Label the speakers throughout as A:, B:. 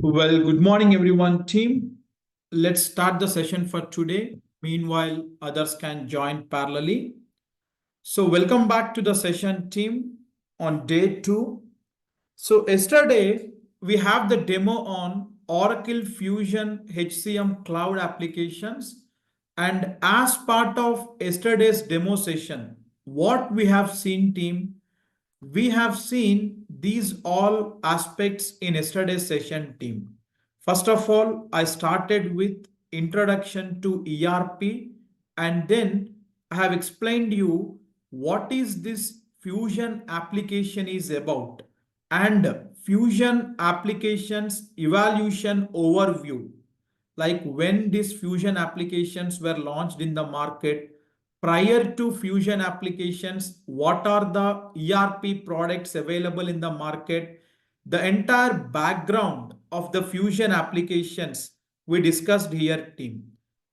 A: Well, good morning, everyone, team. Let's start the session for today. Meanwhile, others can join parallelly. So, welcome back to the session, team, on day two. So, yesterday we have the demo on Oracle Fusion HCM Cloud applications. And as part of yesterday's demo session, what we have seen, team, we have seen these all aspects in yesterday's session, team. First of all, I started with introduction to ERP, and then I have explained you what is this Fusion application is about and Fusion applications evaluation overview, like when these Fusion applications were launched in the market. Prior to Fusion applications, what are the ERP products available in the market? The entire background of the Fusion applications we discussed here, team.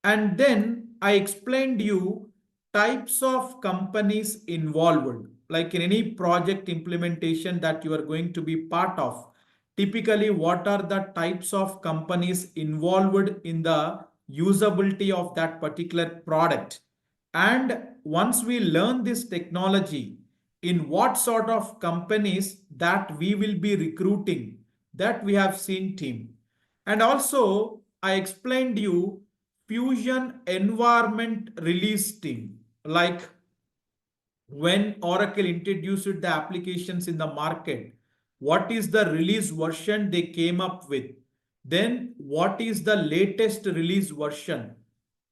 A: And then I explained you types of companies involved, like in any project implementation that you are going to be part of. Typically, what are the types of companies involved in the usability of that particular product? And once we learn this technology, in what sort of companies that we will be recruiting, that we have seen, team. And also, I explained you Fusion environment release team, like when Oracle introduced the applications in the market, what is the release version they came up with? Then what is the latest release version?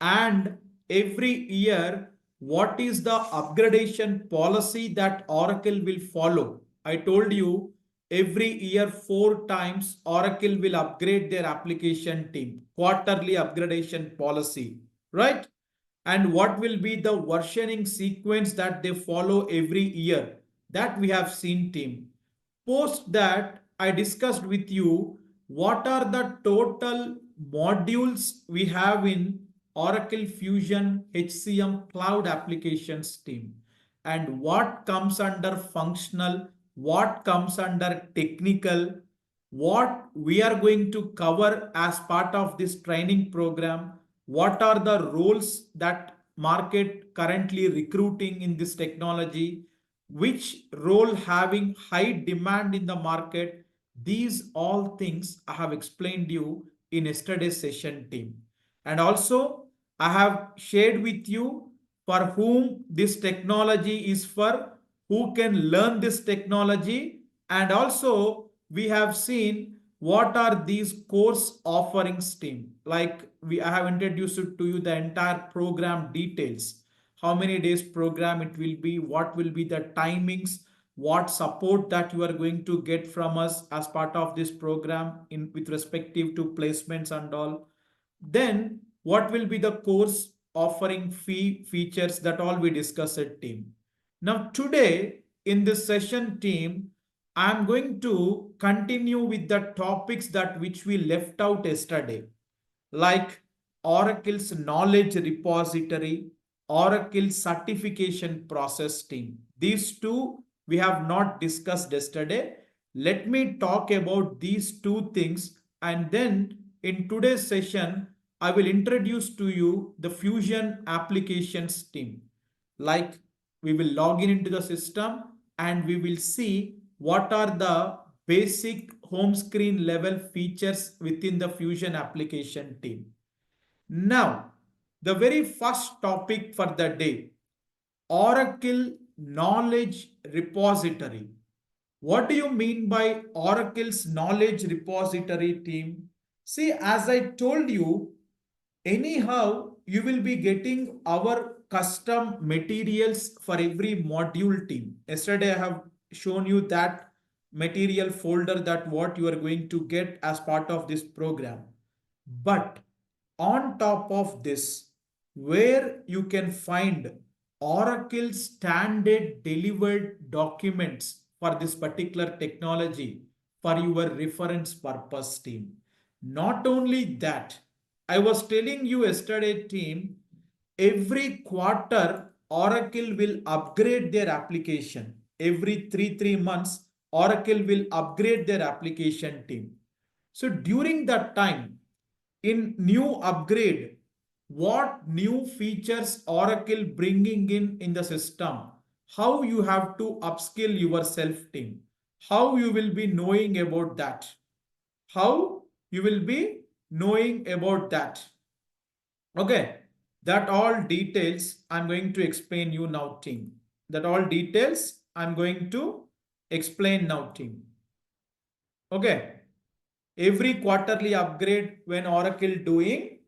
A: And every year, what is the upgradation policy that Oracle will follow? I told you every year 4 times Oracle will upgrade their application team, quarterly upgradation policy, right? And what will be the versioning sequence that they follow every year, that we have seen, team. Post that, I discussed with you what are the total modules we have in Oracle Fusion HCM Cloud applications, team, and what comes under functional, what comes under technical, what we are going to cover as part of this training program, what are the roles that market currently recruiting in this technology, which role having high demand in the market. These all things I have explained you in yesterday's session, team. And also I have shared with you for whom this technology is for, who can learn this technology. And also we have seen what are these course offerings, team. Like I have introduced to you the entire program details, how many days program it will be, what will be the timings, what support that you are going to get from us as part of this program in with respective to placements and all. Then what will be the course offering fee features, that all we discuss at, team. Now today in this session, team, I am going to continue with the topics that which we left out yesterday, like Oracle's knowledge repository, Oracle certification process, team. These two we have not discussed yesterday. Let me talk about these two things, and then in today's session, I will introduce to you the Fusion applications, team. Like we will log in into the system and we will see what are the basic home screen level features within the Fusion application, team. Now, the very first topic for the day, Oracle Knowledge Repository. What do you mean by Oracle's Knowledge Repository, team? See, as I told you, anyhow, you will be getting our custom materials for every module, team. Yesterday, I have shown you that material folder, that what you are going to get as part of this program. But on top of this, where you can find Oracle standard delivered documents for this particular technology for your reference purpose, team. Not only that, I was telling you yesterday, team, every quarter Oracle will upgrade their application. Every three months, Oracle will upgrade their application, team. So during that time, in new upgrade, what new features Oracle bringing in the system, how you have to upskill yourself team, how you will be knowing about that, how you will be knowing about that. Okay, that all details I'm going to explain you now team. That all details I'm going to explain now team. Okay, every quarterly upgrade when Oracle doing,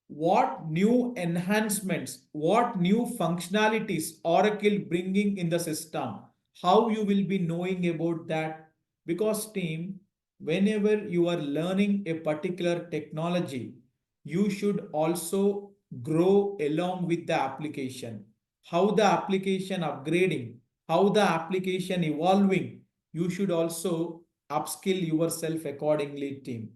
A: what new enhancements, what new functionalities Oracle bringing in the system, how you will be knowing about that. Because team, whenever you are learning a particular technology, you should also grow along with the application. How the application upgrading, how the application evolving, you should also upskill yourself accordingly team.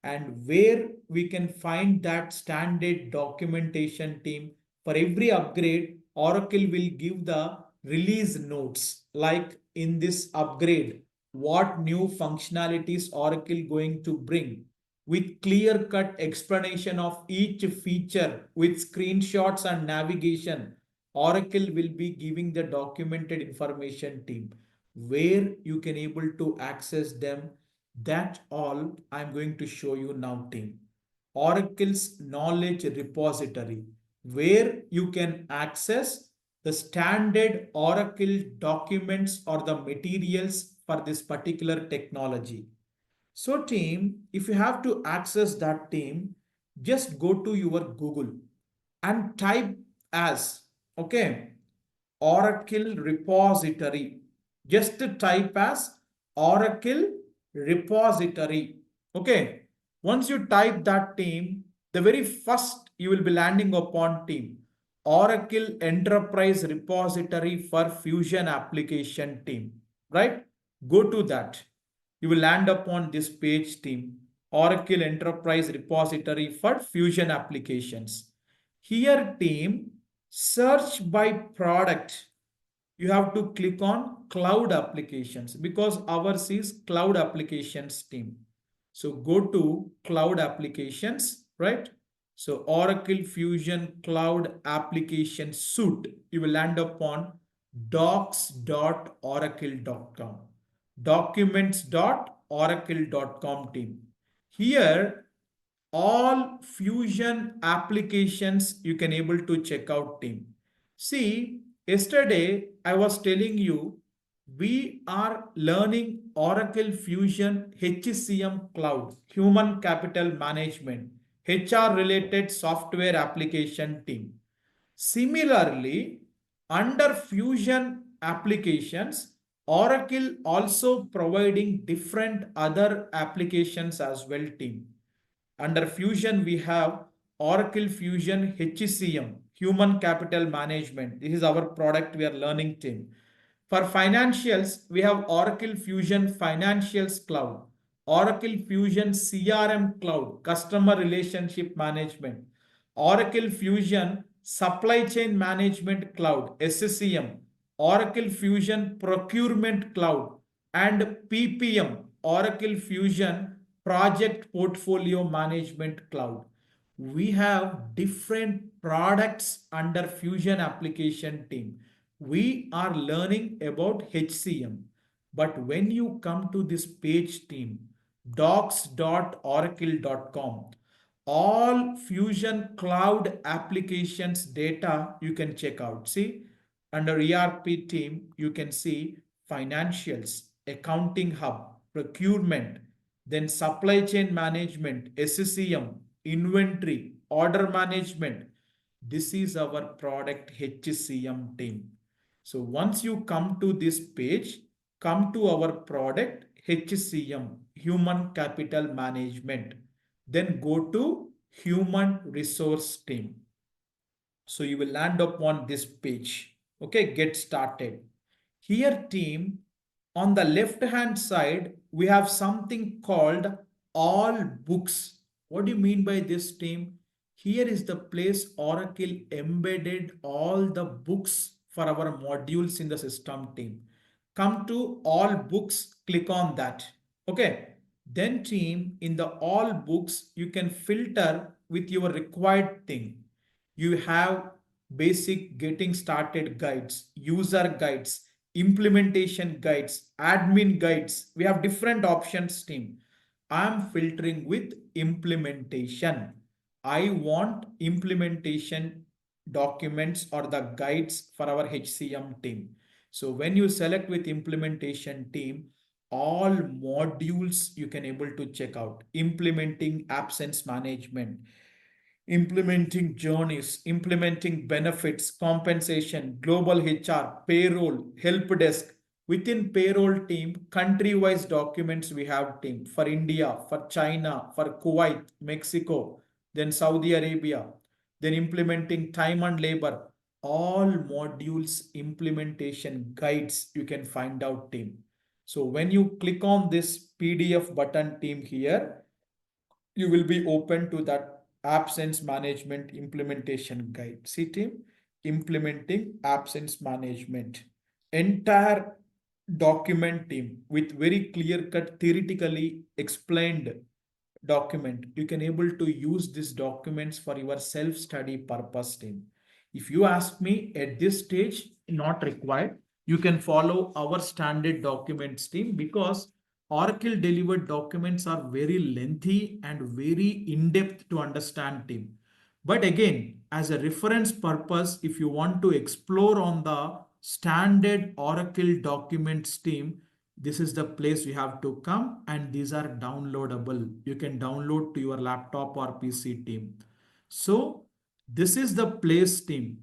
A: And where we can find that standard documentation team, for every upgrade Oracle will give the release notes, like in this upgrade what new functionalities Oracle going to bring, with clear cut explanation of each feature with screenshots and navigation. Oracle will be giving the documented information team where you can able to access them. That all I'm going to show you now team. Oracle's knowledge repository, where you can access the standard Oracle documents or the materials for this particular technology. So team, if you have to access that team, just go to your Google and type as, okay, Oracle repository. Just type as Oracle repository. Okay. Once you type that team, the very first you will be landing upon team, Oracle Enterprise Repository for Fusion Application team, right? Go to that. You will land upon this page team, Oracle Enterprise Repository for Fusion Applications. Here team, search by product. You have to click on cloud applications because ours is cloud applications team. So go to cloud applications, right? So Oracle Fusion Cloud Application Suite. You will land upon docs.oracle.com, documents.oracle.com team. Here all Fusion applications you can able to check out team. See, yesterday I was telling you we are learning Oracle Fusion HCM Cloud, Human Capital Management, HR related software application team. Similarly, under Fusion applications, Oracle also providing different other applications as well team. Under Fusion, we have Oracle Fusion HCM, Human Capital Management. This is our product we are learning team. For financials, we have Oracle Fusion Financials Cloud, Oracle Fusion CRM Cloud, Customer Relationship Management, Oracle Fusion Supply Chain Management Cloud, SCM, Oracle Fusion Procurement Cloud, and PPM, Oracle Fusion Project Portfolio Management Cloud. We have different products under Fusion application team. We are learning about HCM. But when you come to this page team, docs.oracle.com, all Fusion Cloud applications data you can check out. See, under ERP team, you can see financials, accounting hub, procurement, then supply chain management, SCM, inventory, order management. This is our product HCM team. So once you come to this page, come to our product HCM, Human Capital Management. Then go to Human Resource Team. So you will land upon this page. Okay, get started. Here team, on the left hand side, we have something called all books. What do you mean by this team? Here is the place Oracle embedded all the books for our modules in the system team. Come to all books, click on that. Okay. Then team, in the all books, you can filter with your required thing. You have basic getting started guides, user guides, implementation guides, admin guides. We have different options team. I'm filtering with implementation. I want implementation documents or the guides for our HCM team. So when you select with implementation team, all modules you can able to check out: implementing absence management, implementing journeys, implementing benefits, compensation, global HR, payroll, help desk. Within payroll team, country-wise documents we have team for India, for China, for Kuwait, Mexico, then Saudi Arabia, then implementing time and labor. All modules implementation guides you can find out team. So when you click on this PDF button team here, you will be open to that absence management implementation guide. See team, implementing absence management. Entire document team with very clear cut theoretically explained document. You can able to use these documents for your self-study purpose team. If you ask me at this stage, not required. You can follow our standard documents team because Oracle delivered documents are very lengthy and very in-depth to understand team. But again, as a reference purpose, if you want to explore on the standard Oracle documents team, this is the place you have to come, and these are downloadable. You can download to your laptop or PC team. So this is the place team.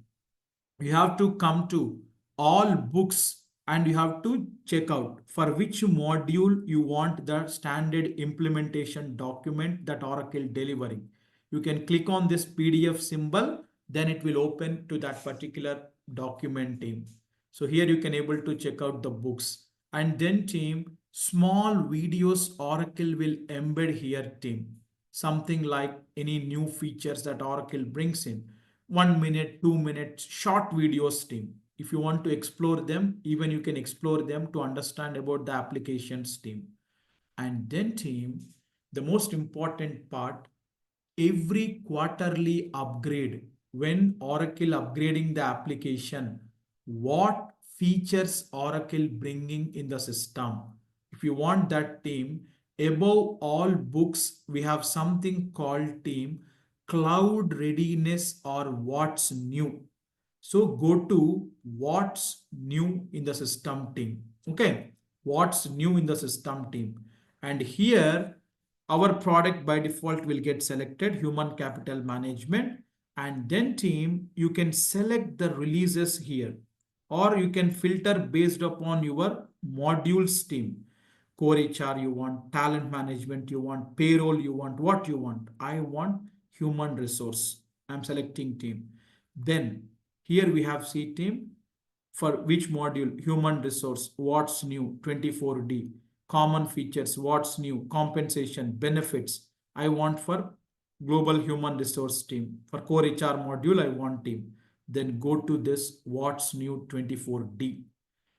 A: You have to come to all books and you have to check out for which module you want the standard implementation document that Oracle delivering. You can click on this PDF symbol, then it will open to that particular document team. So here you can able to check out the books, and then team, small videos Oracle will embed here team. Something like any new features that Oracle brings in, 1 minute, 2 minutes, short videos team. If you want to explore them, even you can explore them to understand about the applications team. And then team, the most important part, every quarterly upgrade, when Oracle upgrading the application, what features Oracle bringing in the system. If you want that team, above all books, we have something called team cloud readiness or what's new. So go to what's new in the system team. Okay, what's new in the system team. And here our product by default will get selected, human capital management. And then team, you can select the releases here, or you can filter based upon your modules team. Core HR you want, talent management you want, payroll you want, what you want. I want human resource. I'm selecting team. Then here we have C team for which module, human resource, what's new, 24D, common features, what's new, compensation, benefits. I want for global human resource team. For core HR module, I want team. Then go to this what's new 24D.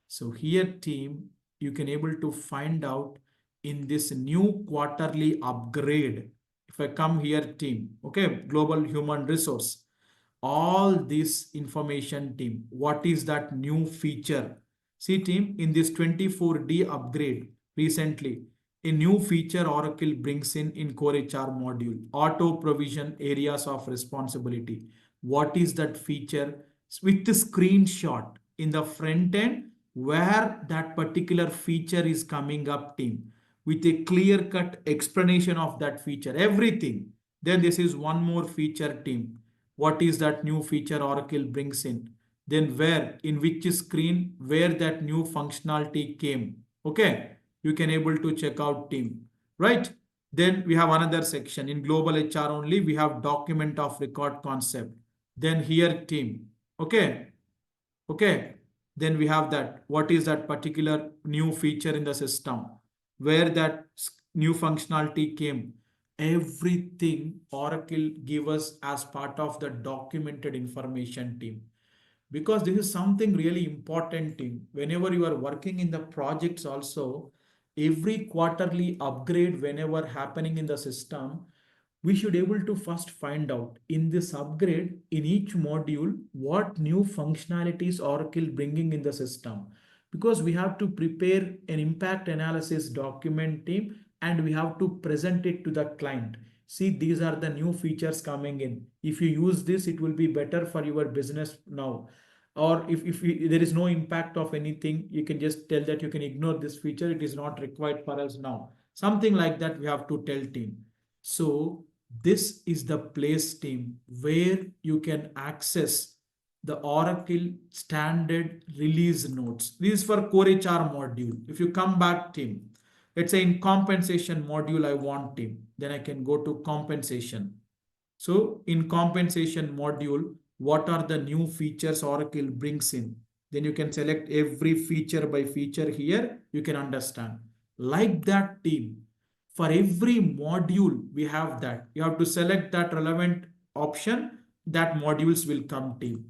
A: So here team, you can able to find out in this new quarterly upgrade. If I come here team, okay, global human resource, all this information team, what is that new feature? See team, in this 24D upgrade recently, a new feature Oracle brings in core HR module, auto provision areas of responsibility. What is that feature? With the screenshot in the front end where that particular feature is coming up team, with a clear cut explanation of that feature, everything. Then this is one more feature team. What is that new feature Oracle brings in? Then where, in which screen, where that new functionality came. Okay, you can able to check out team, right? Then we have another section in global HR only. We have document of record concept. Then here team. Okay, okay. Then we have that. What is that particular new feature in the system? Where that new functionality came? Everything Oracle give us as part of the documented information team. Because this is something really important team. Whenever you are working in the projects also, every quarterly upgrade whenever happening in the system, we should able to first find out in this upgrade in each module what new functionalities Oracle bringing in the system, because we have to prepare an impact analysis document team and we have to present it to the client. See, these are the new features coming in. If you use this, it will be better for your business now. Or if there is no impact of anything, you can just tell that you can ignore this feature. It is not required for us now. Something like that we have to tell team. So this is the place team where you can access the Oracle standard release notes. This is for core HR module. If you come back team, let's say in compensation module, I want team, then I can go to compensation. So in compensation module, what are the new features Oracle brings in? Then you can select every feature by feature here. You can understand. Like that team, for every module, we have that. You have to select that relevant option, that modules will come team.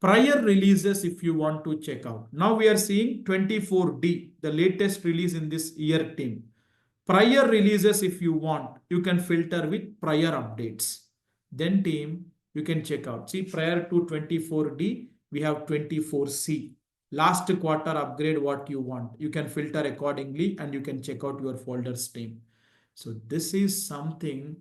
A: Prior releases, if you want to check out. Now we are seeing 24D, the latest release in this year team. Prior releases, if you want, you can filter with prior updates. Then team, you can check out. See, prior to 24D, we have 24C. Last quarter upgrade what you want. You can filter accordingly and you can check out your folders team. So this is something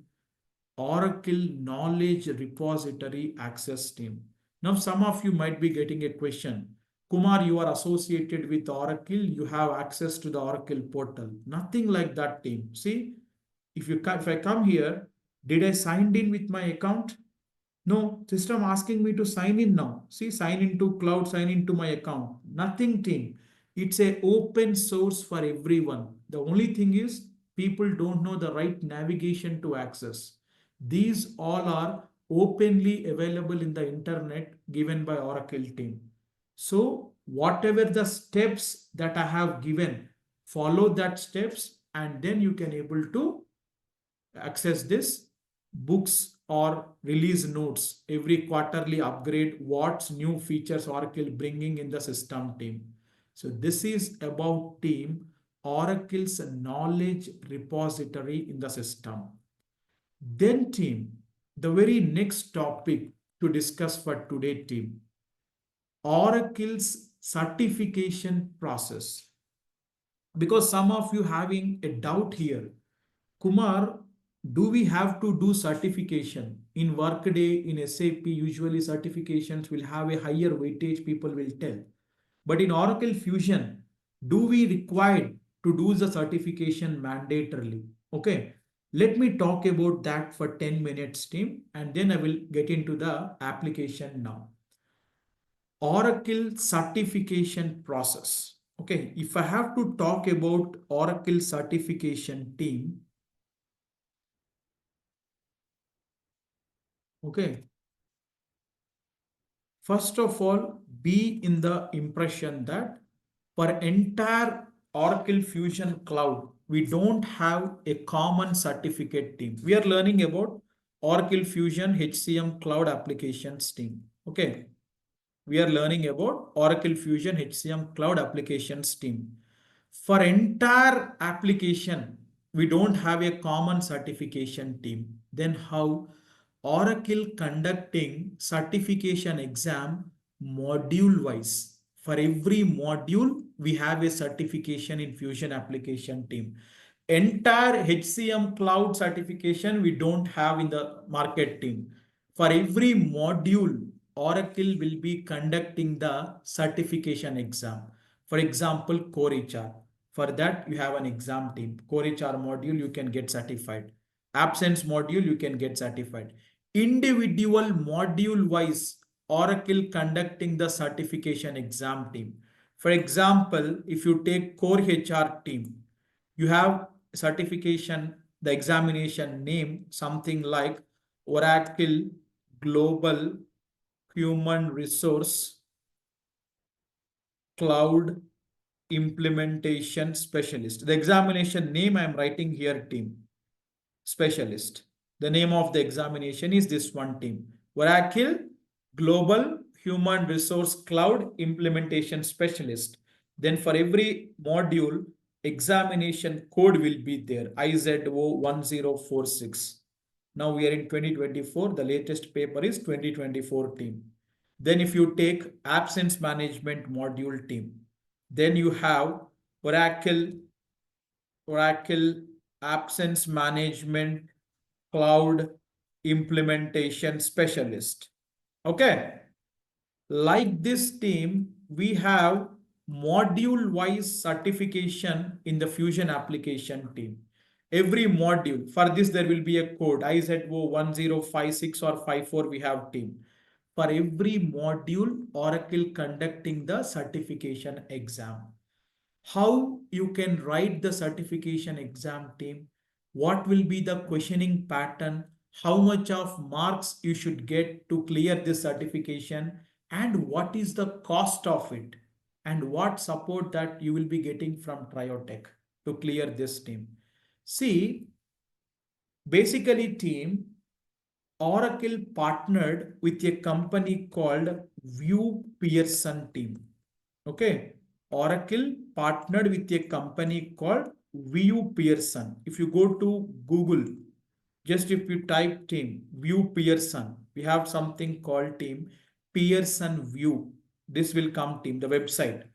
A: Oracle Knowledge Repository Access team. Now, some of you might be getting a question. Kumar, you are associated with Oracle. You have access to the Oracle portal. Nothing like that team. See, if I come here, did I sign in with my account? No, system asking me to sign in now. See, sign into cloud, sign into my account. Nothing team. It's a open source for everyone. The only thing is people don't know the right navigation to access. These all are openly available in the internet given by Oracle team. So whatever the steps that I have given, follow that steps and then you can able to access this books or release notes, every quarterly upgrade, what's new features Oracle bringing in the system team. So this is about team Oracle's knowledge repository in the system. Then team, the very next topic to discuss for today team, Oracle's certification process. Because some of you having a doubt here, Kumar, do we have to do certification? In Workday, in SAP, usually certifications will have a higher weightage, people will tell. But in Oracle Fusion, do we require to do the certification mandatorily? Okay, let me talk about that for 10 minutes, team, and then I will get into the application now. Oracle certification process. Okay, if I have to talk about Oracle certification team, okay, first of all, be in the impression that for entire Oracle Fusion Cloud, we don't have a common certificate team. We are learning about Oracle Fusion HCM Cloud applications team. Okay. We are learning about Oracle Fusion HCM Cloud applications team. For entire application, we don't have a common certification team. Then how Oracle conducting certification exam module wise. For every module, we have a certification in Fusion application team. Entire HCM cloud certification we don't have in the market team. For every module, Oracle will be conducting the certification exam. For example, Core HR. For that, you have an exam team. Core HR module, you can get certified. Absence module, you can get certified. Individual module wise, Oracle conducting the certification exam team. For example, if you take Core HR team, you have certification, the examination name, something like Oracle Global Human Resource Cloud Implementation Specialist. The examination name I am writing here, team specialist. The name of the examination is this one team. Oracle Global Human Resource Cloud Implementation Specialist. Then for every module, examination code will be there, IZO1046. Now we are in 2024. The latest paper is 2024 team. Then if you take absence management module team, then you have Oracle absence management cloud implementation specialist. Okay. Like this team, we have module wise certification in the Fusion application team. Every module, for this there will be a code, IZO1056 or 54 we have team. For every module, Oracle conducting the certification exam. How you can write the certification exam team, what will be the questioning pattern, how much of marks you should get to clear this certification, and what is the cost of it, and what support that you will be getting from TrioTech to clear this team. See, basically team, Oracle partnered with a company called View Pearson team. Okay. Oracle partnered with a company called View Pearson. If you go to Google, just if you type team View Pearson, we have something called team Pearson View. This will come team, the website.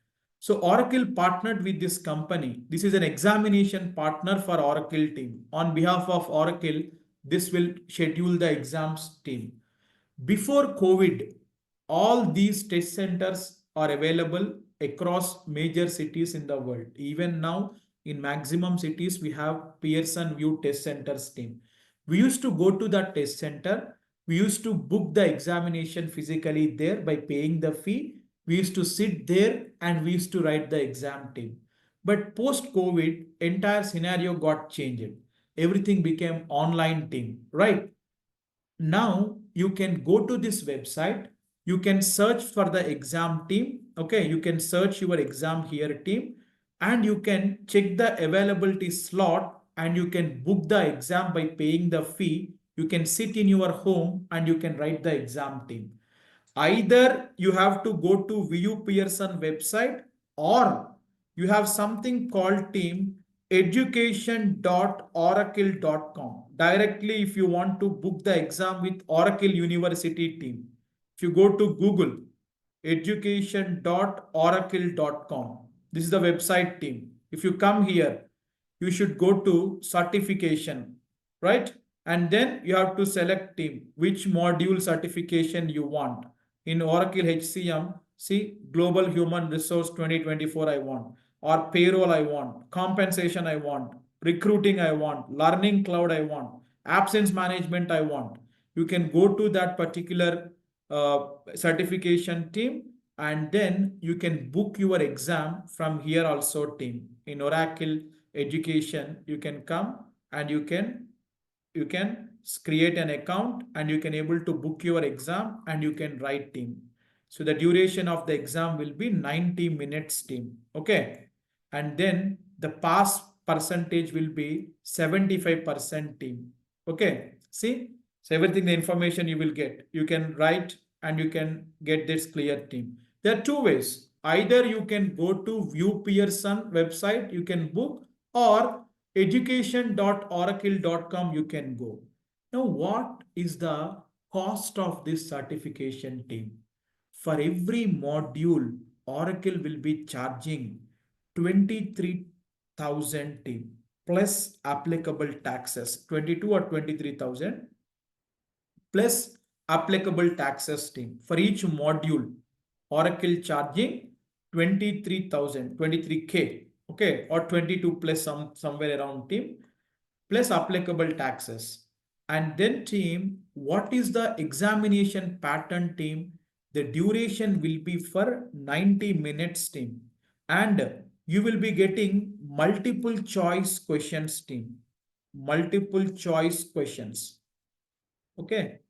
A: So Oracle partnered with this company. This is an examination partner for Oracle team. On behalf of Oracle, this will schedule the exams team. Before COVID, all these test centers are available across major cities in the world. Even now, in maximum cities, we have Pearson View Test Centers team. We used to go to the test center. We used to book the examination physically there by paying the fee. We used to sit there and we used to write the exam team. But post-COVID, entire scenario got changed. Everything became online team, right? Now you can go to this website, you can search for the exam team. Okay, you can search your exam here team, and you can check the availability slot, and you can book the exam by paying the fee. You can sit in your home and you can write the exam team. Either you have to go to View Pearson website, or you have something called team education.oracle.com. Directly, if you want to book the exam with Oracle University team, if you go to Google, education.oracle.com, this is the website team. If you come here, you should go to certification, right? And then you have to select team, which module certification you want. In Oracle HCM, see, Global Human Resource 2024 I want, or payroll I want, compensation I want, recruiting I want, learning cloud I want, absence management I want. You can go to that particular certification team, and then you can book your exam from here also team. In Oracle Education, you can come and you can create an account and you can able to book your exam and you can write team. So the duration of the exam will be 90 minutes team. Okay. And then the pass percentage will be 75% team. Okay. See, so everything, the information you will get, you can write and you can get this clear team. There are two ways. Either you can go to View Pearson website, you can book, or education.oracle.com you can go. Now, what is the cost of this certification team? For every module, Oracle will be charging 23,000 team plus applicable taxes, 22 or 23,000 plus applicable taxes team. For each module, Oracle charging 23,000, 23K, okay, or 22 plus somewhere around team, plus applicable taxes. And then team, what is the examination pattern team? The duration will be for 90 minutes team, and you will be getting multiple choice questions team, multiple choice questions. Okay.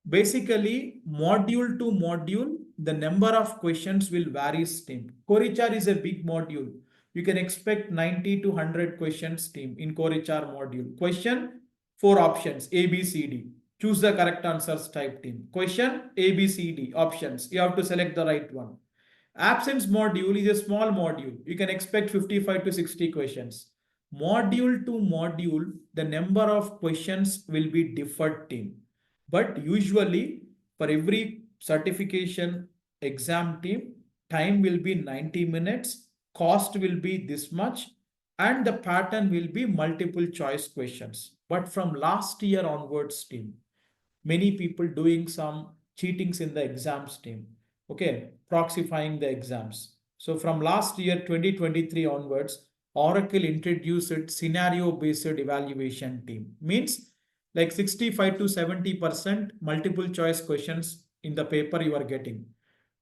A: Basically, module to module, the number of questions will vary team. Corichar is a big module. You can expect 90 to 100 questions team in Corichar module. Question, 4 options, A, B, C, D. Choose the correct answers type team. Question, A, B, C, D, options. You have to select the right one. Absence module is a small module. You can expect 55 to 60 questions. Module to module, the number of questions will be differed team. But usually for every certification exam team, time will be 90 minutes, cost will be this much, and the pattern will be multiple choice questions. But from last year onwards team, many people doing some cheatings in the exams team, okay, proxyfying the exams. So from last year 2023 onwards, Oracle introduced its scenario based evaluation team. Means like 65 to 70% multiple choice questions in the paper you are getting.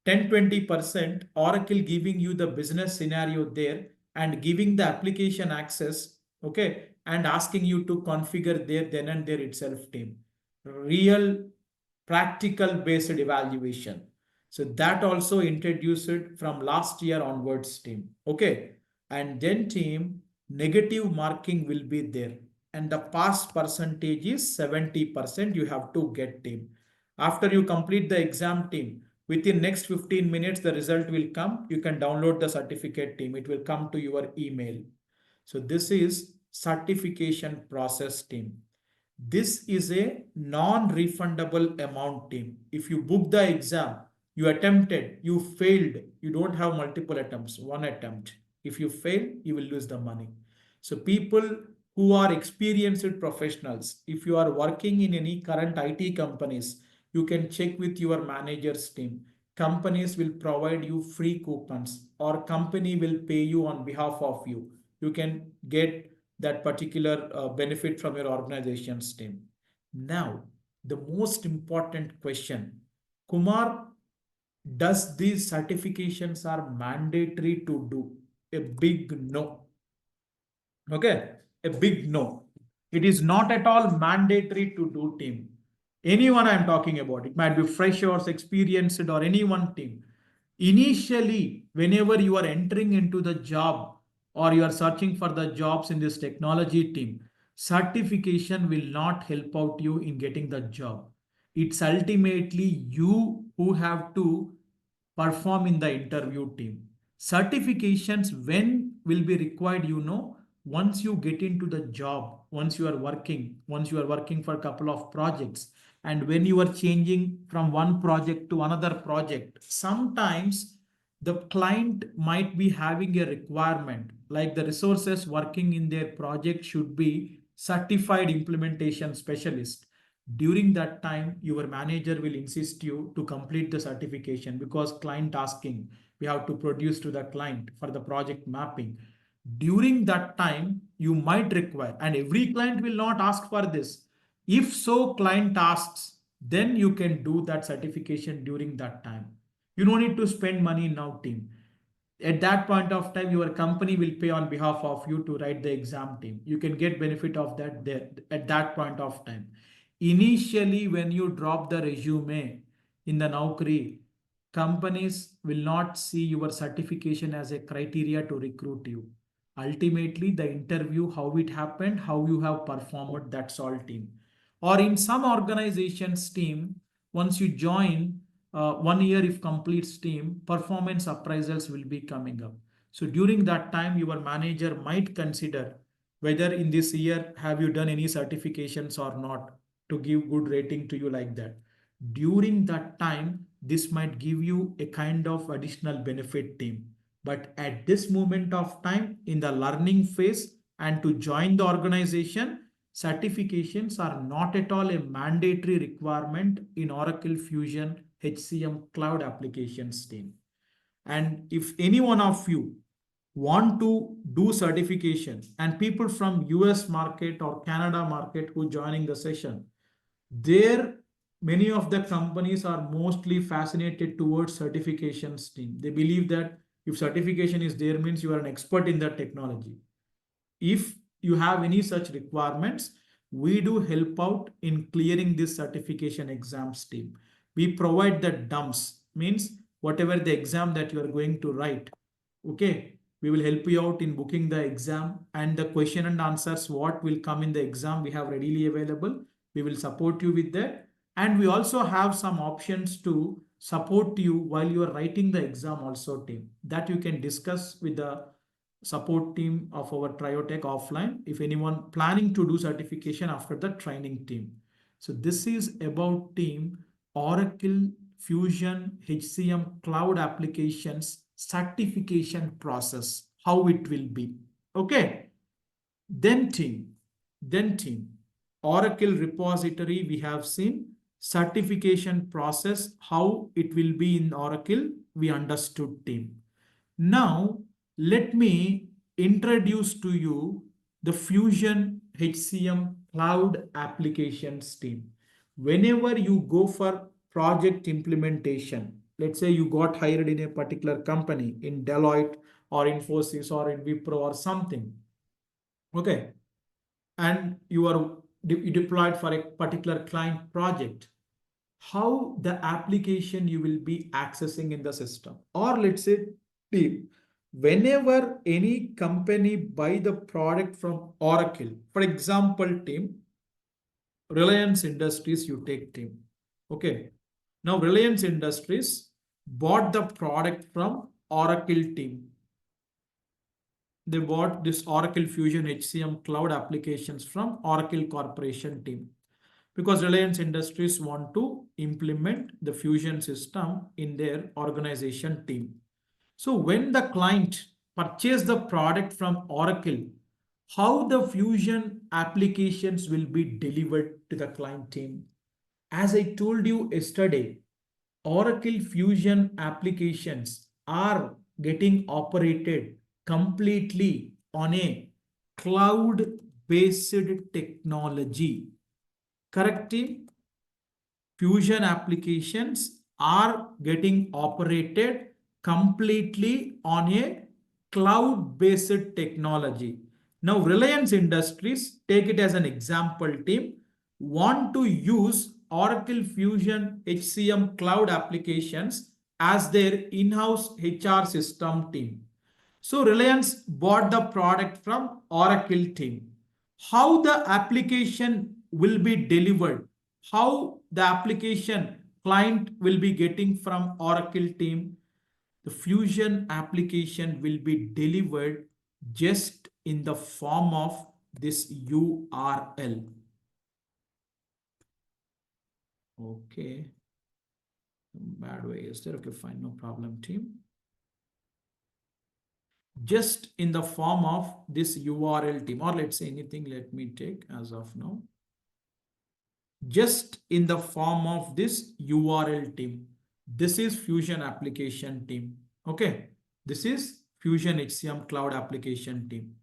A: 10-20% Oracle giving you the business scenario there and giving the application access, okay, and asking you to configure there then and there itself team. Real practical based evaluation. So that also introduced it from last year onwards team. Okay. And then team, negative marking will be there. And the pass percentage is 70% you have to get team. After you complete the exam team, within next 15 minutes, the result will come. You can download the certificate team. It will come to your email. So this is certification process team. This is a non-refundable amount team. If you book the exam, you attempted, you failed, you don't have multiple attempts, one attempt. If you fail, you will lose the money. So people who are experienced professionals, if you are working in any current IT companies, you can check with your manager's team. Companies will provide you free coupons or company will pay you on behalf of you. You can get that particular benefit from your organization's team. Now, the most important question, Kumar, does these certifications are mandatory to do? A big no. Okay, a big no. It is not at all mandatory to do team. Anyone I'm talking about, it might be freshers, experienced, or any one team. Initially, whenever you are entering into the job or you are searching for the jobs in this technology team, certification will not help out you in getting the job. It's ultimately you who have to perform in the interview team. Certifications when will be required, once you get into the job, once you are working for a couple of projects, and when you are changing from one project to another project, sometimes the client might be having a requirement like the resources working in their project should be certified implementation specialist. During that time your manager will insist you to complete the certification because client asking, we have to produce to the client for the project mapping. During that time you might require, and every client will not ask for this. If so client asks, then you can do that certification during that time. You don't need to spend money now team. At that point of time your company will pay on behalf of you to write the exam team. You can get benefit of that there at that point of time. Initially when you drop the resume in the Naukri, companies will not see your certification as a criteria to recruit you. Ultimately the interview, how it happened, how you have performed, that's all team. Or in some organizations team, once you join 1 year if completes team, performance appraisals will be coming up. So during that time your manager might consider whether in this year have you done any certifications or not, to give good rating to you like that. During that time this might give you a kind of additional benefit team. But at this moment of time in the learning phase and to join the organization, certifications are not at all a mandatory requirement in Oracle Fusion HCM Cloud applications team. And if any one of you want to do certification, and people from US market or Canada market who joining the session, there many of the companies are mostly fascinated towards certifications team. They believe that if certification is there means you are an expert in that technology. If you have any such requirements, we do help out in clearing this certification exams team. We provide the dumps, means whatever the exam that you are going to write. Okay, we will help you out in booking the exam, and the question and answers what will come in the exam we have readily available. We will support you with that. And we also have some options to support you while you are writing the exam also, team. That you can discuss with the support team of our TrioTech offline if anyone planning to do certification after the training team. So this is about team Oracle Fusion HCM Cloud Applications certification process, how it will be. Okay. Then team, Oracle repository we have seen, certification process, how it will be in Oracle, we understood, team. Now, let me introduce to you the Fusion HCM Cloud Applications team. Whenever you go for project implementation, let's say you got hired in a particular company in Deloitte or Infosys or in Wipro or something, okay, and you are deployed for a particular client project, how the application you will be accessing in the system. Or let's say, team, whenever any company buy the product from Oracle, for example, team, Reliance Industries, you take, team. Okay. Now Reliance Industries bought the product from Oracle, team. They bought this Oracle Fusion HCM Cloud applications from Oracle Corporation team because Reliance Industries want to implement the Fusion system in their organization team. So when the client purchase the product from Oracle, how the Fusion applications will be delivered to the client team? As I told you yesterday, Oracle Fusion applications are getting operated completely on a cloud-based technology. Correct, team? Fusion applications are getting operated completely on a cloud-based technology. Now, Reliance Industries, take it as an example, team, want to use Oracle Fusion HCM Cloud applications as their in-house HR system, team. So Reliance bought the product from Oracle team. How the application will be delivered, how the application client will be getting from Oracle team, the Fusion application will be delivered just in the form of this URL. Okay. Bad way is there? Okay, fine, no problem, team. Just in the form of this URL, team, or let's say anything, let me take as of now. Just in the form of this URL, team. This is Fusion application team. Okay. This is Fusion HCM Cloud application team.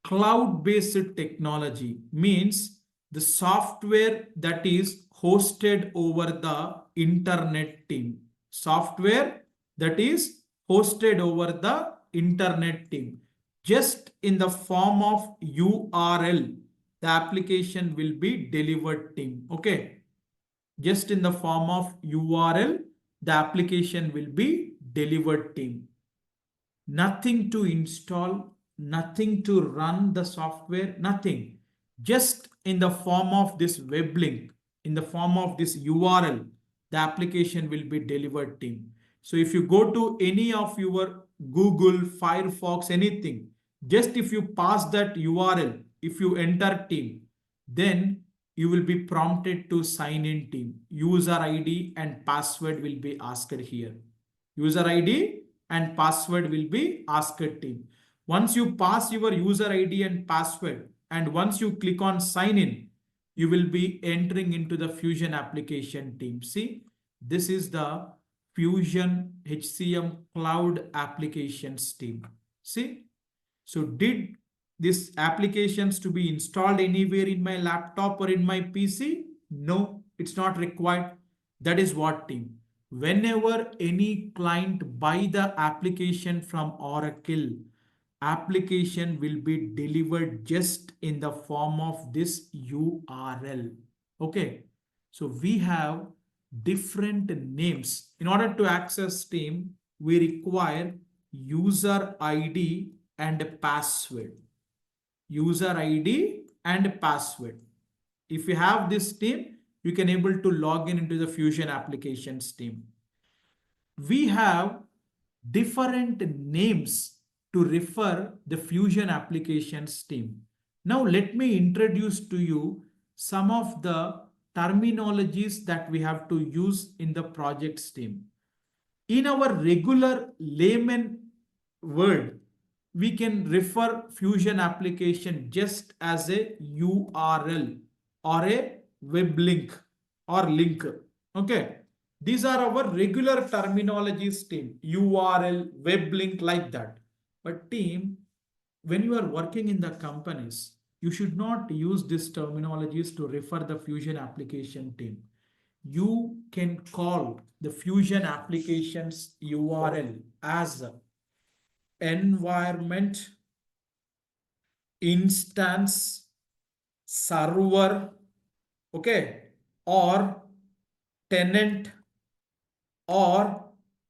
A: Cloud-based technology means the software that is hosted over the internet, team. Software that is hosted over the internet, team. Just in the form of URL, the application will be delivered, team. Okay. Just in the form of URL, the application will be delivered, team. Nothing to install, nothing to run the software, nothing. Just in the form of this web link, in the form of this URL, the application will be delivered, team. So if you go to any of your Google, Firefox, anything, just if you pass that URL, if you enter, team, then you will be prompted to sign in, team. User ID and password will be asked here. User ID and password will be asked, team. Once you pass your user ID and password, and once you click on sign in, you will be entering into the Fusion application, team. See, this is the Fusion HCM Cloud applications, team. See, so did these applications to be installed anywhere in my laptop or in my PC? No, it's not required. That is what, team. Whenever any client buy the application from Oracle, application will be delivered just in the form of this URL. Okay. So we have different names. In order to access team, we require user ID and a password. User ID and password. If you have this team, you can able to log in into the Fusion applications team. we have different names to refer the Fusion applications team. Now, let me introduce to you some of the terminologies that we have to use in the projects team. In our regular layman word, we can refer Fusion application just as a URL or a web link or link. Okay. These are our regular terminologies team. URL, web link like that. But team, when you are working in the companies, you should not use these terminologies to refer the Fusion application team. You can call the Fusion applications URL as environment, instance, server, okay, or tenant or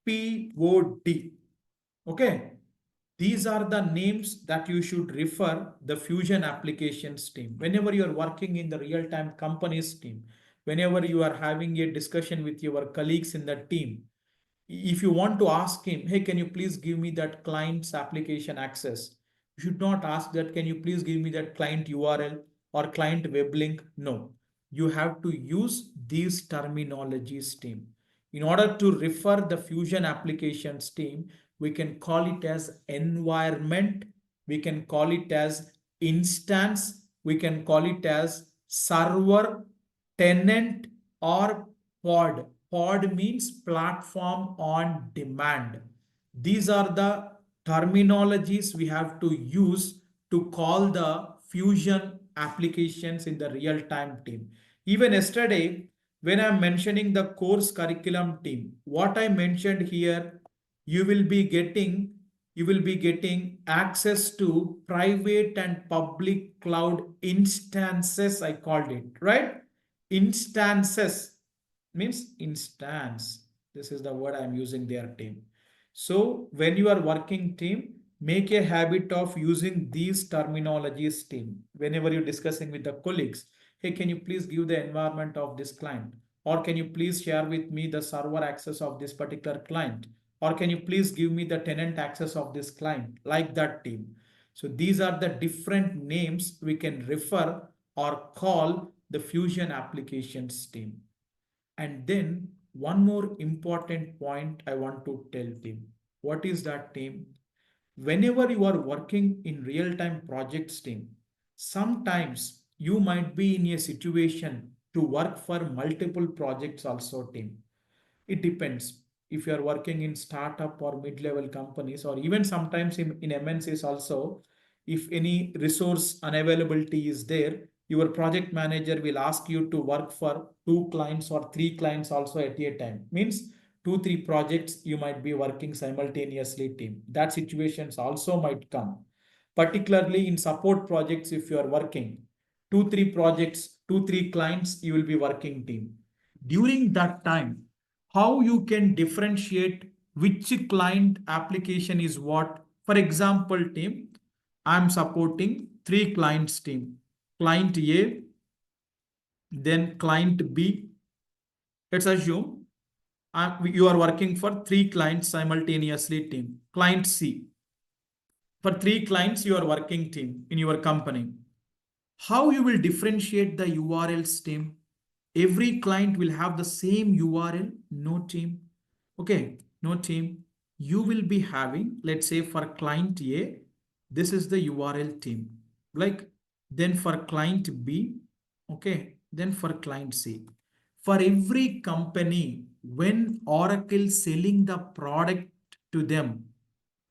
A: POD. Okay. These are the names that you should refer the Fusion applications team. Whenever you are working in the real-time companies team, whenever you are having a discussion with your colleagues in the team, if you want to ask him, hey, can you please give me that client's application access? You should not ask that, can you please give me that client URL or client web link? No, you have to use these terminologies team. In order to refer the Fusion applications team, we can call it as environment, we can call it as instance, we can call it as server, tenant, or pod. Pod means platform on demand. These are the terminologies we have to use to call the Fusion applications in the real-time team. Even yesterday, when I'm mentioning the course curriculum team, what I mentioned here, you will be getting access to private and public cloud instances. I called it, right? Instances means instance. This is the word I'm using there, team. So when you are working team, make a habit of using these terminologies team. Whenever you're discussing with the colleagues, hey, can you please give the environment of this client? Or can you please share with me the server access of this particular client? Or can you please give me the tenant access of this client? Like that team. So these are the different names we can refer or call the Fusion applications team. And then one more important point I want to tell team. What is that team? Whenever you are working in real-time projects team, sometimes you might be in a situation to work for multiple projects also team. It depends. If you are working in startup or mid-level companies, or even sometimes in MNCs also, if any resource unavailability is there, your project manager will ask you to work for two clients or three clients also at a time. Means two, three projects you might be working simultaneously team. That situations also might come. Particularly in support projects, if you are working two, three projects, two, three clients, you will be working team. During that time, how you can differentiate which client application is what. For example, team, I'm supporting three clients team. Client A, then client B. Let's assume you are working for three clients simultaneously team. Client C. For three clients, you are working team in your company. How you will differentiate the URLs team? Every client will have the same URL? No team. Okay, no team. You will be having, let's say for client A, this is the URL team. Like then for client B, okay, then for client C. For every company, when Oracle selling the product to them,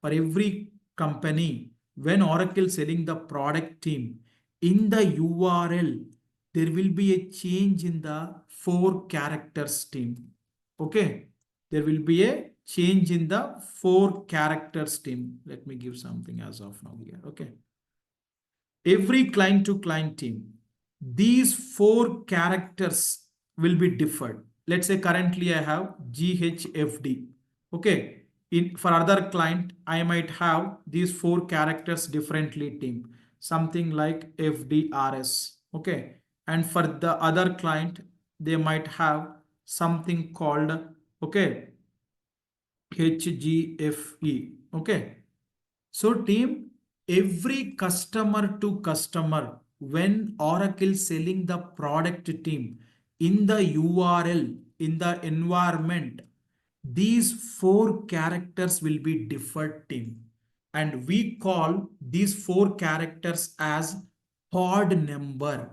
A: for every company, when Oracle selling the product team, in the URL, there will be a change in the 4 characters team. Okay. There will be a change in the 4 characters team. Let me give something as of now here. Okay. Every client to client team, these 4 characters will be differed. Let's say currently I have GHFD. Okay. For other client, I might have these 4 characters differently team. Something like FDRS. Okay. And for the other client, they might have something called, okay, HGFE. Okay. So team, every customer to customer, when Oracle selling the product team in the URL, in the environment, these four characters will be deferred team. And we call these four characters as pod number,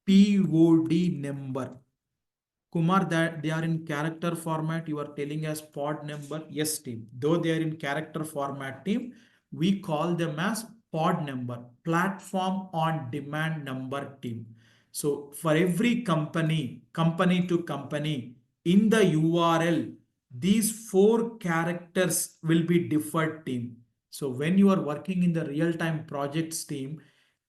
A: POD number. Kumar, that they are in character format, you are telling as pod number. Yes, team. Though they are in character format, team, we call them as pod number, platform on demand number, team. So for every company, company to company, in the URL, these four characters will be deferred, team. So when you are working in the real-time projects team,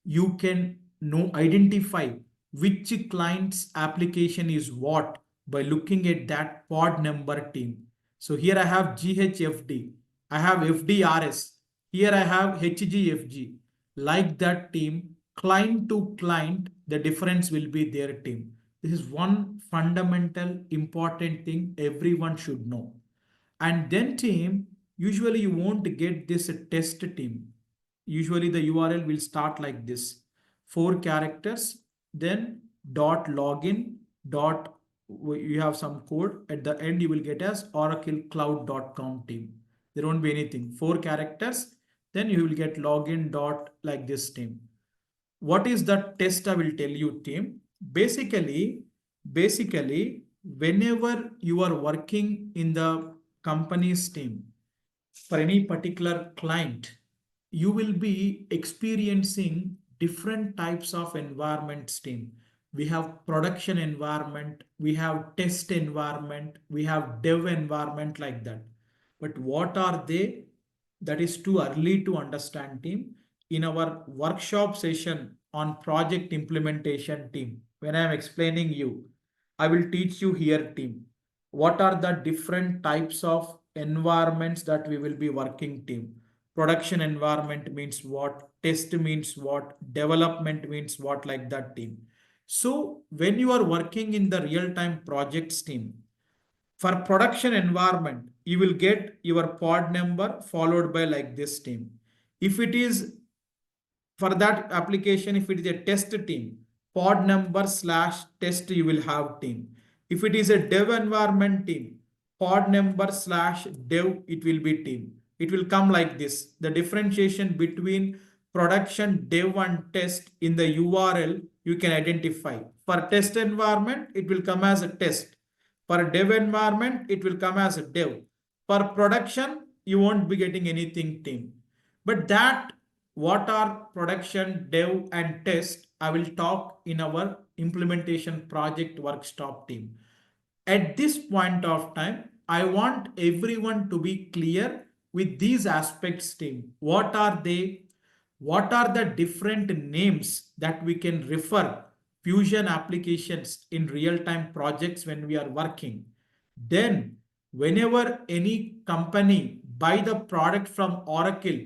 A: you can know identify which client's application is what by looking at that pod number team. So here I have GHFD, I have FDRS, here I have HGFG. Like that team, client to client, the difference will be their team. This is one fundamental important thing everyone should know. And then team, usually you won't get this test team. Usually the URL will start like this. Four characters, then dot login, dot, you have some code. At the end, you will get as oraclecloud.com team. There won't be anything. Four characters, then you will get login dot like this team. What is the test? I will tell you team. Basically, whenever you are working in the company's team for any particular client, you will be experiencing different types of environments team. We have production environment, we have test environment, we have dev environment like that. But what are they? That is too early to understand team. In our workshop session on project implementation team, when I am explaining you, I will teach you here team. What are the different types of environments that we will be working team? Production environment means what, test means what, development means what, like that team. So when you are working in the real-time projects team, for production environment, you will get your pod number followed by like this team. If it is for that application, if it is a test team, pod number slash test you will have team. If it is a dev environment team, pod number slash dev it will be team. It will come like this. The differentiation between production, dev and test in the URL you can identify. For test environment, it will come as a test. For dev environment, it will come as a dev. For production, you won't be getting anything team. But that what are production, dev, and test, I will talk in our implementation project workshop team. At this point of time, I want everyone to be clear with these aspects team. What are they? What are the different names that we can refer Fusion applications in real-time projects when we are working? Then, whenever any company buy the product from Oracle,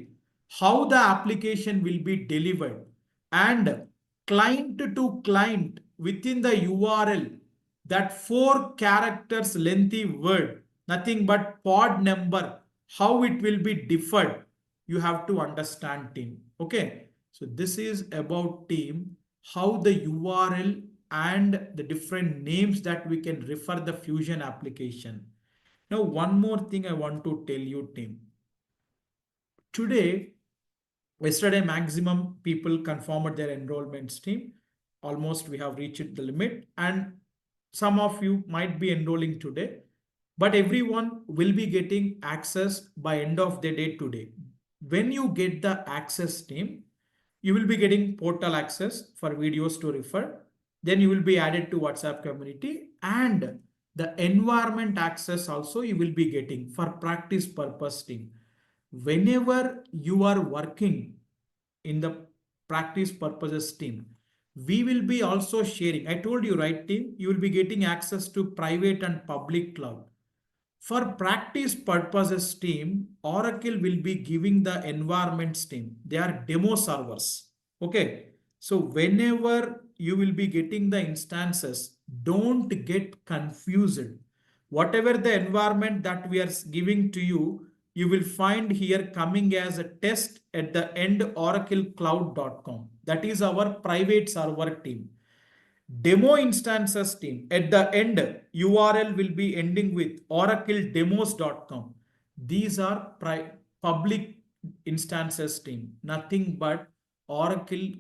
A: how the application will be delivered, and client to client within the URL, that four characters lengthy word, nothing but pod number, how it will be differed, you have to understand team. Okay, so this is about team, how the URL and the different names that we can refer the Fusion application. Now one more thing I want to tell you team. Today, yesterday maximum people confirmed their enrollments team. Almost we have reached the limit, and some of you might be enrolling today, but everyone will be getting access by end of the day today. When you get the access team, you will be getting portal access for videos to refer. Then you will be added to WhatsApp community, and the environment access also you will be getting for practice purpose team. Whenever you are working in the practice purposes team, we will be also sharing. I told you, right, team? You will be getting access to private and public cloud. For practice purposes team, Oracle will be giving the environments team. They are demo servers. Okay. So whenever you will be getting the instances, don't get confused. Whatever the environment that we are giving to you, you will find here coming as a test at the end oraclecloud.com. That is our private server team. Demo instances team. At the end, URL will be ending with oracledemos.com. These are public instances team. Nothing but Oracle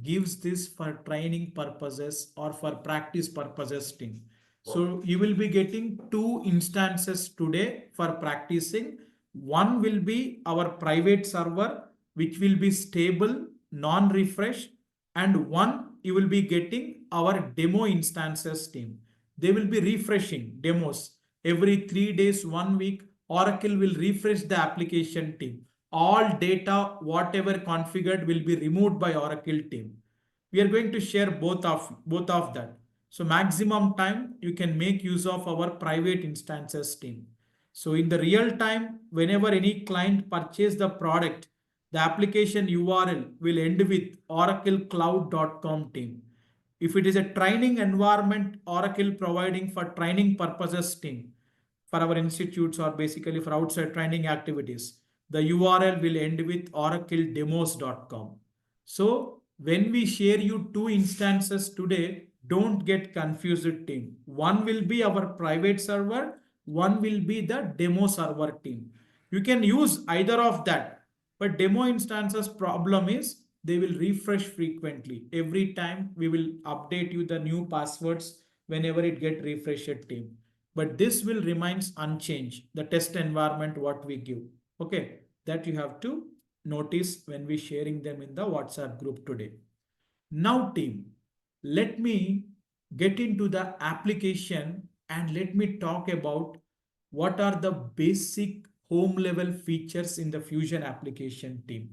A: gives this for training purposes or for practice purposes team. So you will be getting two instances today for practicing. One will be our private server, which will be stable, non-refresh, and one you will be getting our demo instances team. They will be refreshing demos every 3 days, 1 week. Oracle will refresh the application team. All data, whatever configured, will be removed by Oracle team. We are going to share both of that. So maximum time you can make use of our private instances team. So in the real time, whenever any client purchase the product, the application URL will end with oraclecloud.com team. If it is a training environment, Oracle providing for training purposes team for our institutes or basically for outside training activities, the URL will end with oracledemos.com. So when we share you two instances today, don't get confused team. One will be our private server, one will be the demo server team. You can use either of that, but demo instances problem is they will refresh frequently. Every time we will update you the new passwords whenever it get refreshed team. But this will remains unchanged, the test environment what we give. Okay, that you have to notice when we sharing them in the WhatsApp group today. Now team, let me get into the application and let me talk about what are the basic home level features in the Fusion application team.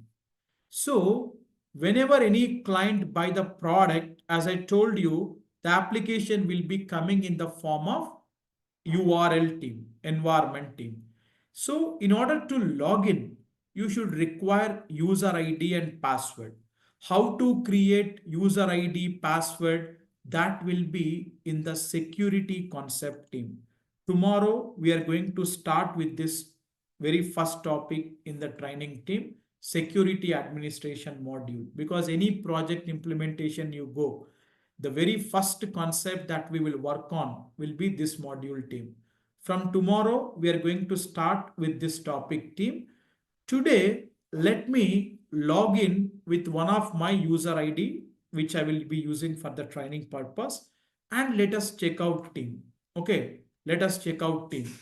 A: So whenever any client buy the product, as I told you, the application will be coming in the form of URL team, environment team. So in order to log in, you should require user ID and password. How to create user ID, password, that will be in the security concept team. Tomorrow, we are going to start with this very first topic in the training team, security administration module. Because any project implementation you go, the very first concept that we will work on will be this module team. From tomorrow, we are going to start with this topic team. Today, let me log in with one of my user ID, which I will be using for the training purpose. And let us check out team. Okay, let us check out team.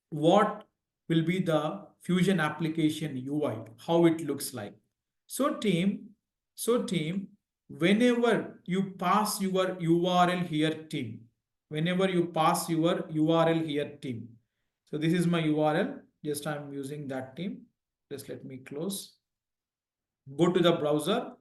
A: What will be the Fusion application UI, how it looks like. So team, whenever you pass your URL here team, whenever you pass your URL here team. So this is my URL, just I'm using that team. Just let me close. Go to the browser,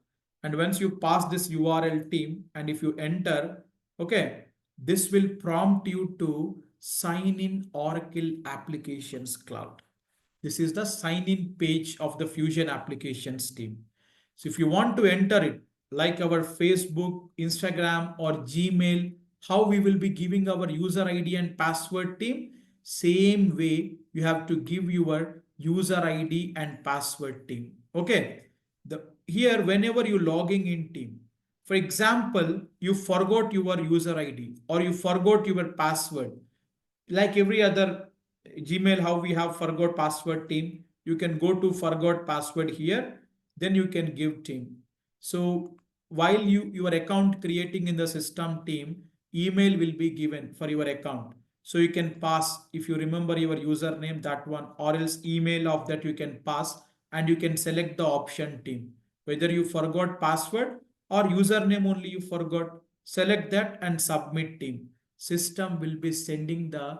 A: and once you pass this URL team, and if you enter, okay, this will prompt you to sign in Oracle Applications Cloud. This is the sign in page of the Fusion applications team. So if you want to enter it, like our Facebook, Instagram, or Gmail, how we will be giving our user ID and password team, same way you have to give your user ID and password team. Okay. Here, whenever you logging in team, for example, you forgot your user ID or you forgot your password, like every other Gmail, how we have forgot password team, you can go to forgot password here, then you can give team. So while your account creating in the system team, email will be given for your account. So you can pass, if you remember your username, that one, or else email of that you can pass, and you can select the option team. Whether you forgot password or username only you forgot, select that and submit team. System will be sending the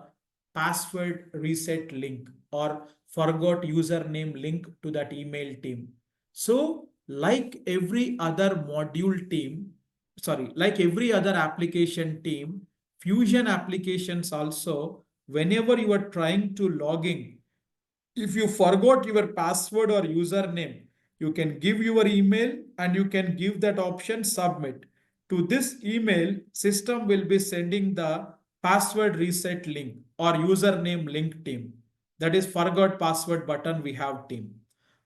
A: password reset link or forgot username link to that email team. So like every other module team, like every other application team, Fusion applications also, whenever you are trying to log in, if you forgot your password or username, you can give your email and you can give that option submit. To this email, system will be sending the password reset link or username link team. That is forgot password button we have team.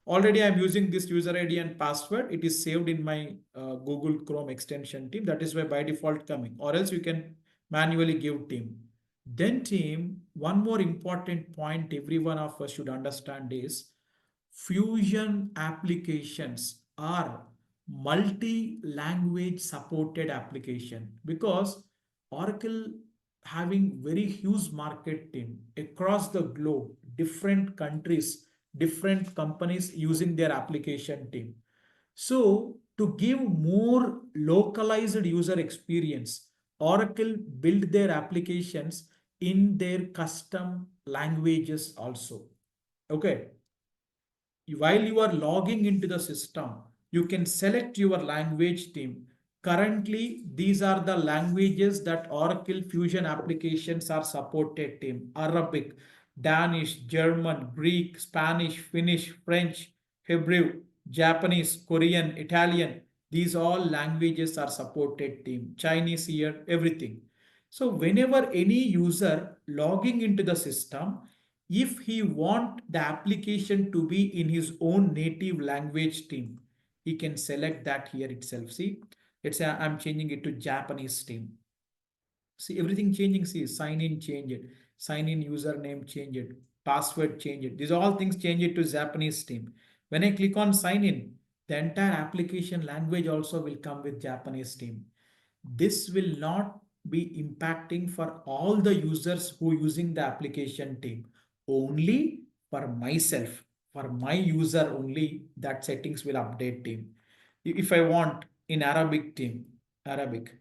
A: Already I'm using this user ID and password. It is saved in my Google Chrome extension team. That is why by default coming, or else you can manually give team. Then team, one more important point every one of us should understand is Fusion applications are multi-language supported application because Oracle having very huge market team across the globe, different countries, different companies using their application team. So to give more localized user experience, Oracle built their applications in their custom languages also. Okay, while you are logging into the system, you can select your language team. Currently, these are the languages that Oracle Fusion applications are supported team. Arabic, Danish, German, Greek, Spanish, Finnish, French, Hebrew, Japanese, Korean, Italian. These all languages are supported team. Chinese here, everything. So whenever any user logging into the system, if he want the application to be in his own native language team, he can select that here itself. See, let's say I'm changing it to Japanese team. See, everything changing. See, sign in, change it. Sign in username, change it. Password, change it. These all things change it to Japanese team. When I click on sign in, the entire application language also will come with Japanese team. This will not be impacting for all the users who using the application team. Only for myself, for my user only, that settings will update team. If I want in Arabic team, Arabic,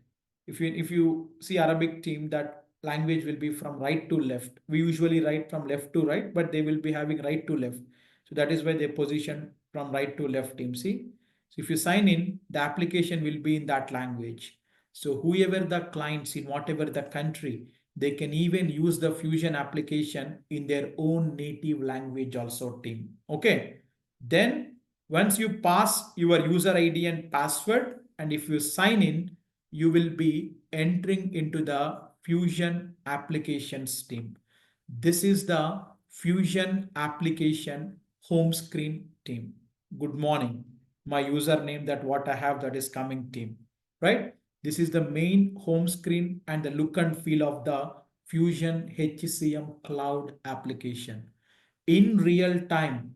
A: if you see Arabic team, that language will be from right to left. We usually write from left to right, but they will be having right to left. So that is why they position from right to left team. See, so if you sign in, the application will be in that language. So whoever the clients in whatever the country, they can even use the Fusion application in their own native language also team. Okay. Then once you pass your user ID and password, and if you sign in, you will be entering into the Fusion applications team. This is the Fusion application home screen team. Good morning. My username, that what I have, that is coming team, right? This is the main home screen and the look and feel of the Fusion HCM Cloud application. In real time,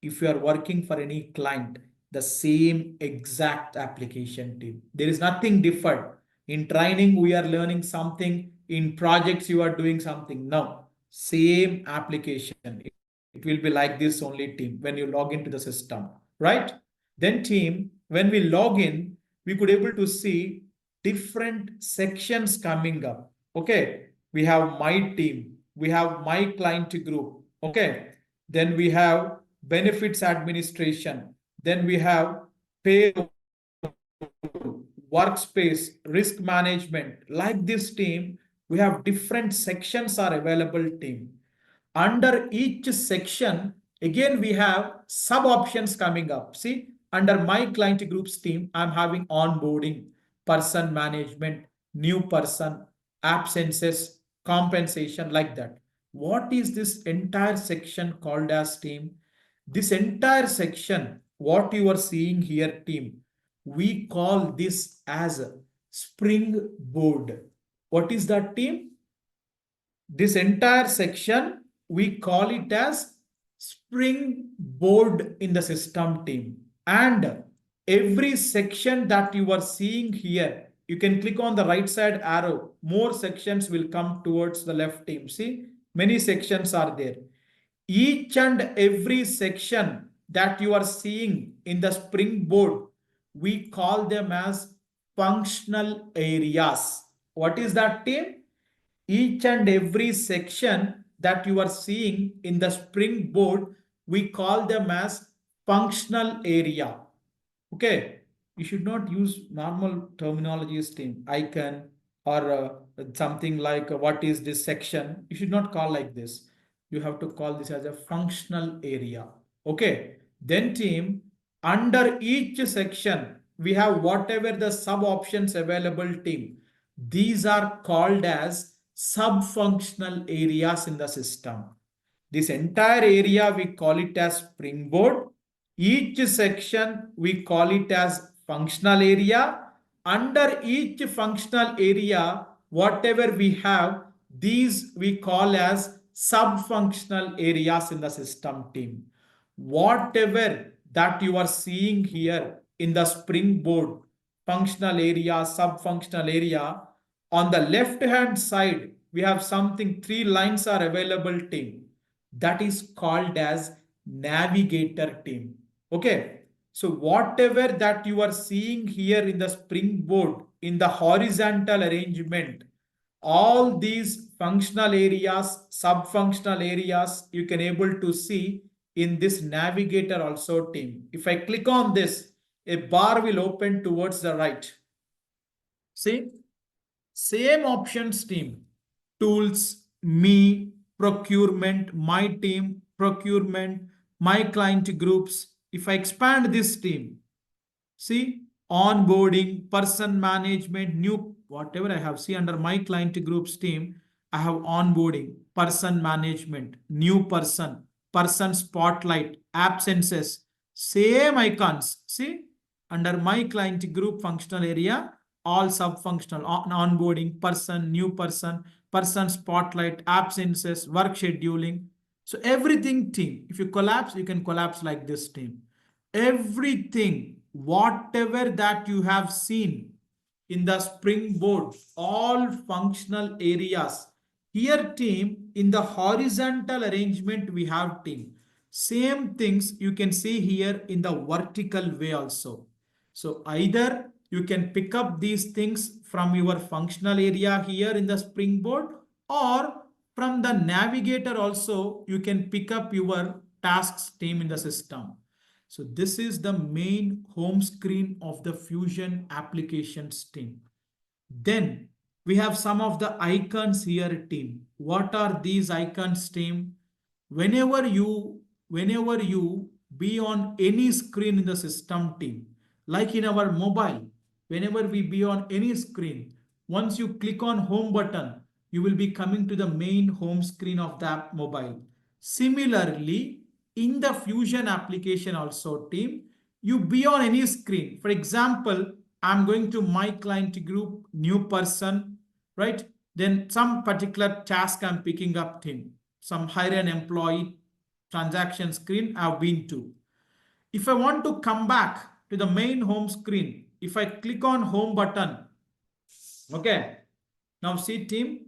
A: if you are working for any client, the same exact application team. There is nothing different. In training, we are learning something. In projects, you are doing something. No, same application. It will be like this only team when you log into the system, right? Then team, when we log in, we could able to see different sections coming up. Okay, we have my team, we have my client group. Okay, then we have benefits administration, then we have payroll, workspace, risk management. Like this team, we have different sections are available team. Under each section, again, we have sub options coming up. See, under my client groups team, I'm having onboarding, person management, new person, absences, compensation, like that. What is this entire section called as team? This entire section, what you are seeing here, team, we call this as a springboard. What is that, team? This entire section, we call it as springboard in the system team. And every section that you are seeing here, you can click on the right side arrow. More sections will come towards the left team. See, many sections are there. Each and every section that you are seeing in the springboard, we call them as functional areas. What is that, team? Each and every section that you are seeing in the springboard, we call them as functional area. Okay, you should not use normal terminologies team, icon, or something like what is this section. You should not call like this. You have to call this as a functional area. Okay, then team, under each section, we have whatever the sub options available team. These are called as sub-functional areas in the system. This entire area we call it as springboard. Each section we call it as functional area. Under each functional area, whatever we have, these we call as sub-functional areas in the system team. Whatever that you are seeing here in the springboard, functional area, sub-functional area, on the left hand side, we have something, three lines are available team. That is called as navigator team. Okay. So whatever that you are seeing here in the springboard in the horizontal arrangement, all these functional areas, sub-functional areas, you can able to see in this navigator also team. If I click on this, a bar will open towards the right. See, same options team, tools, me, procurement, my team, procurement, my client groups. If I expand this team, see, onboarding, person management, new, whatever I have. See, under my client groups team, I have onboarding, person management, new person, person spotlight, absences, same icons. See, under my client group functional area, all sub-functional, onboarding, person, new person, person spotlight, absences, work scheduling. So everything team, if you collapse, you can collapse like this team. Everything, whatever that you have seen in the springboard, all functional areas. Here team, in the horizontal arrangement we have team. Same things you can see here in the vertical way also. So either you can pick up these things from your functional area here in the springboard, or from the navigator also you can pick up your tasks team in the system. So this is the main home screen of the Fusion applications team. Then we have some of the icons here team. What are these icons team? Whenever you be on any screen in the system team, like in our mobile, whenever we be on any screen, once you click on home button, you will be coming to the main home screen of that mobile. Similarly, in the Fusion application also team, you be on any screen. For example, I'm going to my client group, new person, right? Then some particular task I'm picking up team, some hire an employee transaction screen I've been to. If I want to come back to the main home screen, if I click on home button, okay, now see team,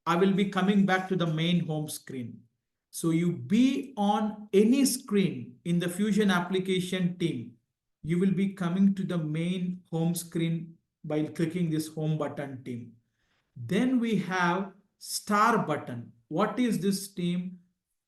A: I will be coming back to the main home screen. So you be on any screen in the Fusion application team, you will be coming to the main home screen by clicking this home button team. Then we have star button. What is this team?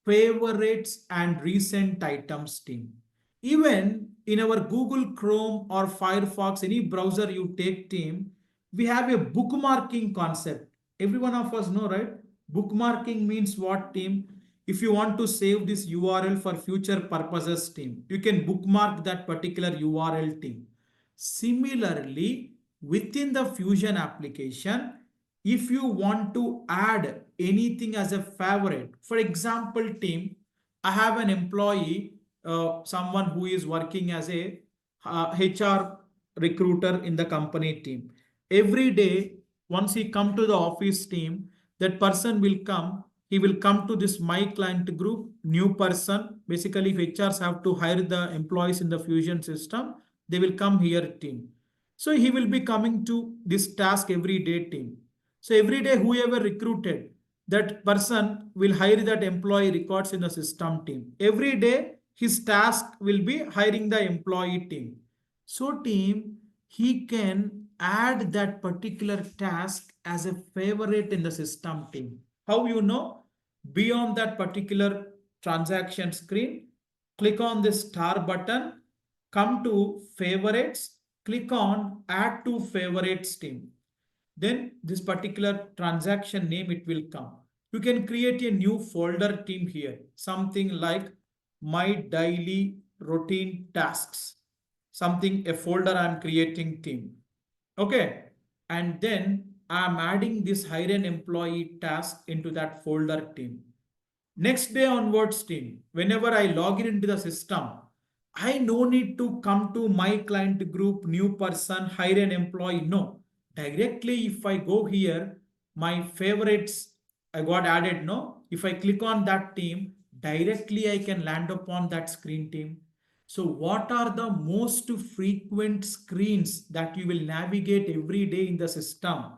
A: Favorites and recent items team. Even in our Google Chrome or Firefox, any browser you take team, we have a bookmarking concept. Every one of us know, right? Bookmarking means what team? If you want to save this URL for future purposes team, you can bookmark that particular URL team. Similarly, within the Fusion application, if you want to add anything as a favorite, for example team, I have an employee, someone who is working as a HR recruiter in the company team. Every day once he come to the office team, that person will come, he will come to this my client group, new person. Basically if HRs have to hire the employees in the Fusion system, they will come here team. So he will be coming to this task every day team. So every day, whoever recruited, that person will hire that employee records in the system team. Every day, his task will be hiring the employee team. So team, he can add that particular task as a favorite in the system team. How you know? Beyond that particular transaction screen, click on this star button, come to favorites, click on add to favorites team. Then this particular transaction name, it will come. You can create a new folder team here, something like my daily routine tasks, something, a folder I'm creating team. Okay. And then I'm adding this hire an employee task into that folder team. Next day onwards, team, whenever I log in into the system, I no need to come to my client group, new person, hire an employee. No, directly if I go here, my favorites I got added. No, if I click on that team, directly I can land upon that screen team. So, what are the most frequent screens that you will navigate every day in the system?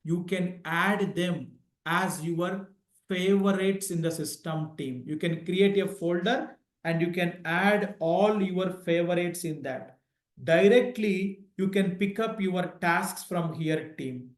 A: You can add them as your favorites in the system team. You can create a folder and you can add all your favorites in that. Directly, you can pick up your tasks from here team.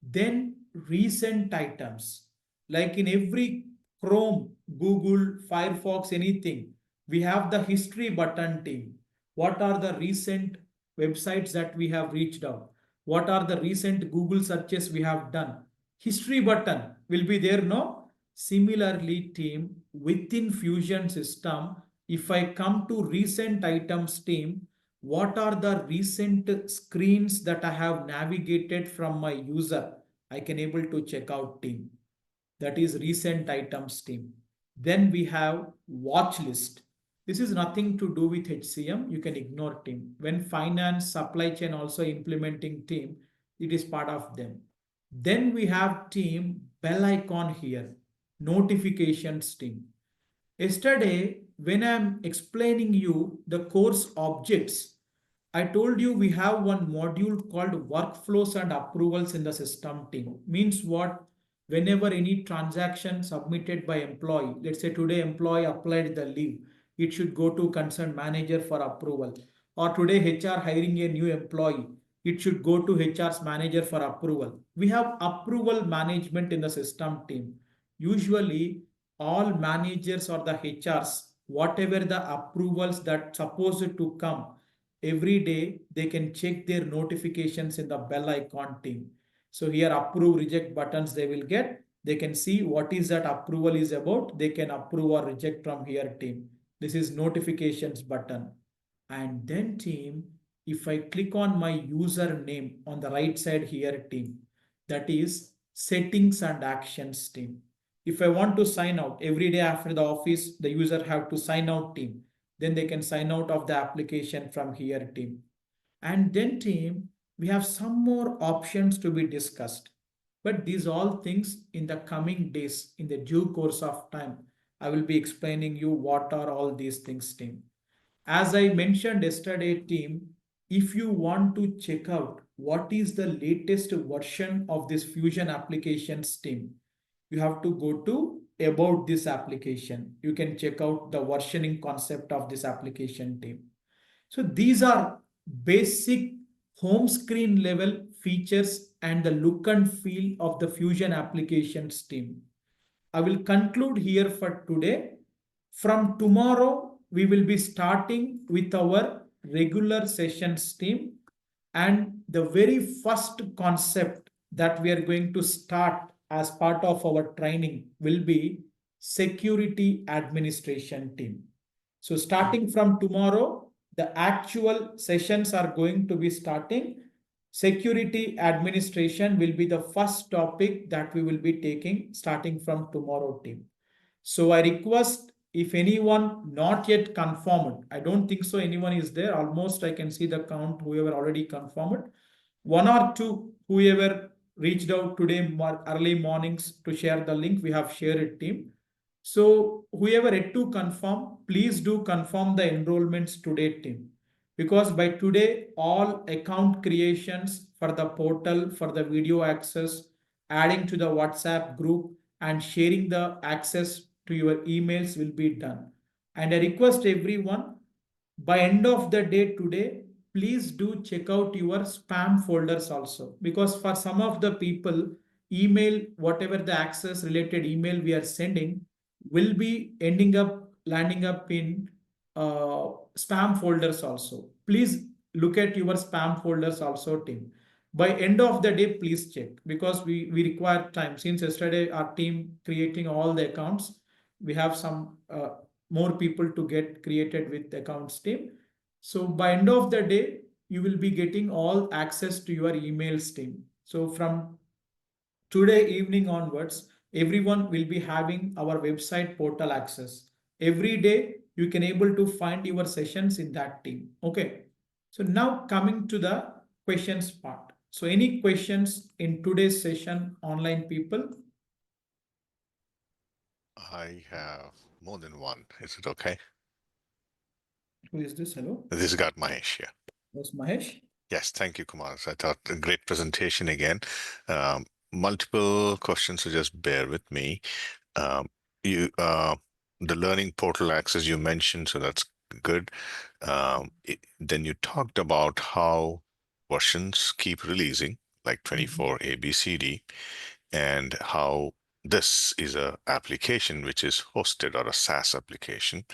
A: Then recent items. Like in every Chrome, Google, Firefox, anything, we have the history button team. What are the recent websites that we have reached out? What are the recent Google searches we have done? History button will be there, no? Similarly, team, within Fusion system, if I come to recent items team, what are the recent screens that I have navigated from my user? I can able to check out team. That is recent items team. Then we have watch list. This is nothing to do with HCM. You can ignore team. When finance, supply chain also implementing team, it is part of them. Then we have team bell icon here, notifications team. Yesterday, when I'm explaining you the course objects, I told you we have one module called workflows and approvals in the system team. Means what? Whenever any transaction submitted by employee, let's say today employee applied the leave, it should go to concerned manager for approval. Or today HR hiring a new employee, it should go to HR's manager for approval. We have approval management in the system team. Usually, all managers or the HRs, whatever the approvals that supposed to come, every day they can check their notifications in the bell icon team. So here approve reject buttons they will get. They can see what is that approval is about. They can approve or reject from here team. This is notifications button. And then team, if I click on my username on the right side here team, that is settings and actions team. If I want to sign out every day after the office, the user have to sign out team. Then they can sign out of the application from here team. And then team, we have some more options to be discussed. But these all things in the coming days, in the due course of time, I will be explaining you what are all these things team. As I mentioned yesterday team, if you want to check out what is the latest version of this Fusion applications team, you have to go to about this application. You can check out the versioning concept of this application team. So these are basic home screen level features and the look and feel of the Fusion applications team. I will conclude here for today. From tomorrow, we will be starting with our regular sessions team. And the very first concept that we are going to start as part of our training will be security administration team. So starting from tomorrow, the actual sessions are going to be starting. Security administration will be the first topic that we will be taking starting from tomorrow team. So I request if anyone not yet confirmed, I don't think so anyone is there. Almost I can see the count, whoever already confirmed. One or two, whoever reached out today early mornings to share the link, we have shared it team. So whoever yet to confirm, please do confirm the enrollments today team. Because by today, all account creations for the portal, for the video access, adding to the WhatsApp group and sharing the access to your emails will be done. And I request everyone, by end of the day today, please do check out your spam folders also. Because for some of the people, email, whatever the access related email we are sending, will be ending up landing up in spam folders also. Please look at your spam folders also team. By end of the day, please check because we require time. Since yesterday our team creating all the accounts, we have some more people to get created with accounts team. So by end of the day, you will be getting all access to your emails team. So from today evening onwards, everyone will be having our website portal access. Every day, you can able to find your sessions in that team. Okay. So now coming to the questions part. So any questions in today's session, online people?
B: I have more than one. Is it okay?
A: Who is this? Hello?
B: This got Mahesh here.
A: Yes, Mahesh.
B: Yes, thank you, Kumar. So I thought a great presentation again. Um, Multiple questions, so just bear with me. Um, you the learning portal access you mentioned, so that's good. Then you talked about how versions keep releasing, like
A: Mhm,
B: 24 A, B, C, D, and how this is a application which is hosted or a SaaS application.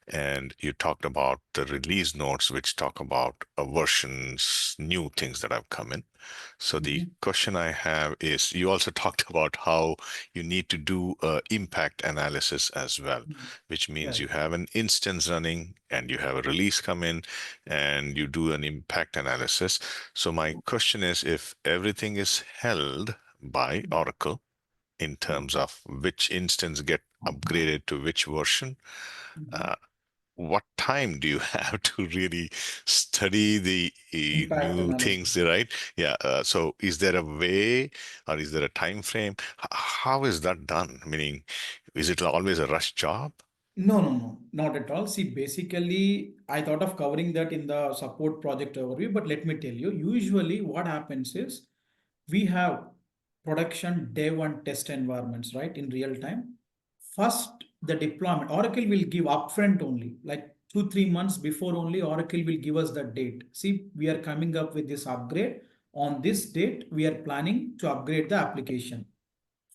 B: And you talked about the release notes, which talk about versions, new things that have come in. So the
A: mhm,
B: question I have is, you also talked about how you need to do impact analysis as well,
A: mhm.
B: which means
A: Right.
B: you have an instance running and you have a release come in and you do an impact analysis. So my question is, if everything is held by Oracle in terms of which instance get upgraded to which version,
A: Mhm.
B: uh, what time do you have to really study the
A: Impact
B: new
A: analysis.
B: things, right? Yeah. So is there a way or is there a time frame? How is that done? Meaning, is it always a rush job?
A: No, no, no, not at all. See, basically, I thought of covering that in the support project overview, but let me tell you, usually what happens is we have production dev and test environments, right, in real time. First, the deployment, Oracle will give upfront only, like 2, 3 months before only, Oracle will give us the date. See, we are coming up with this upgrade. On this date, we are planning to upgrade the application.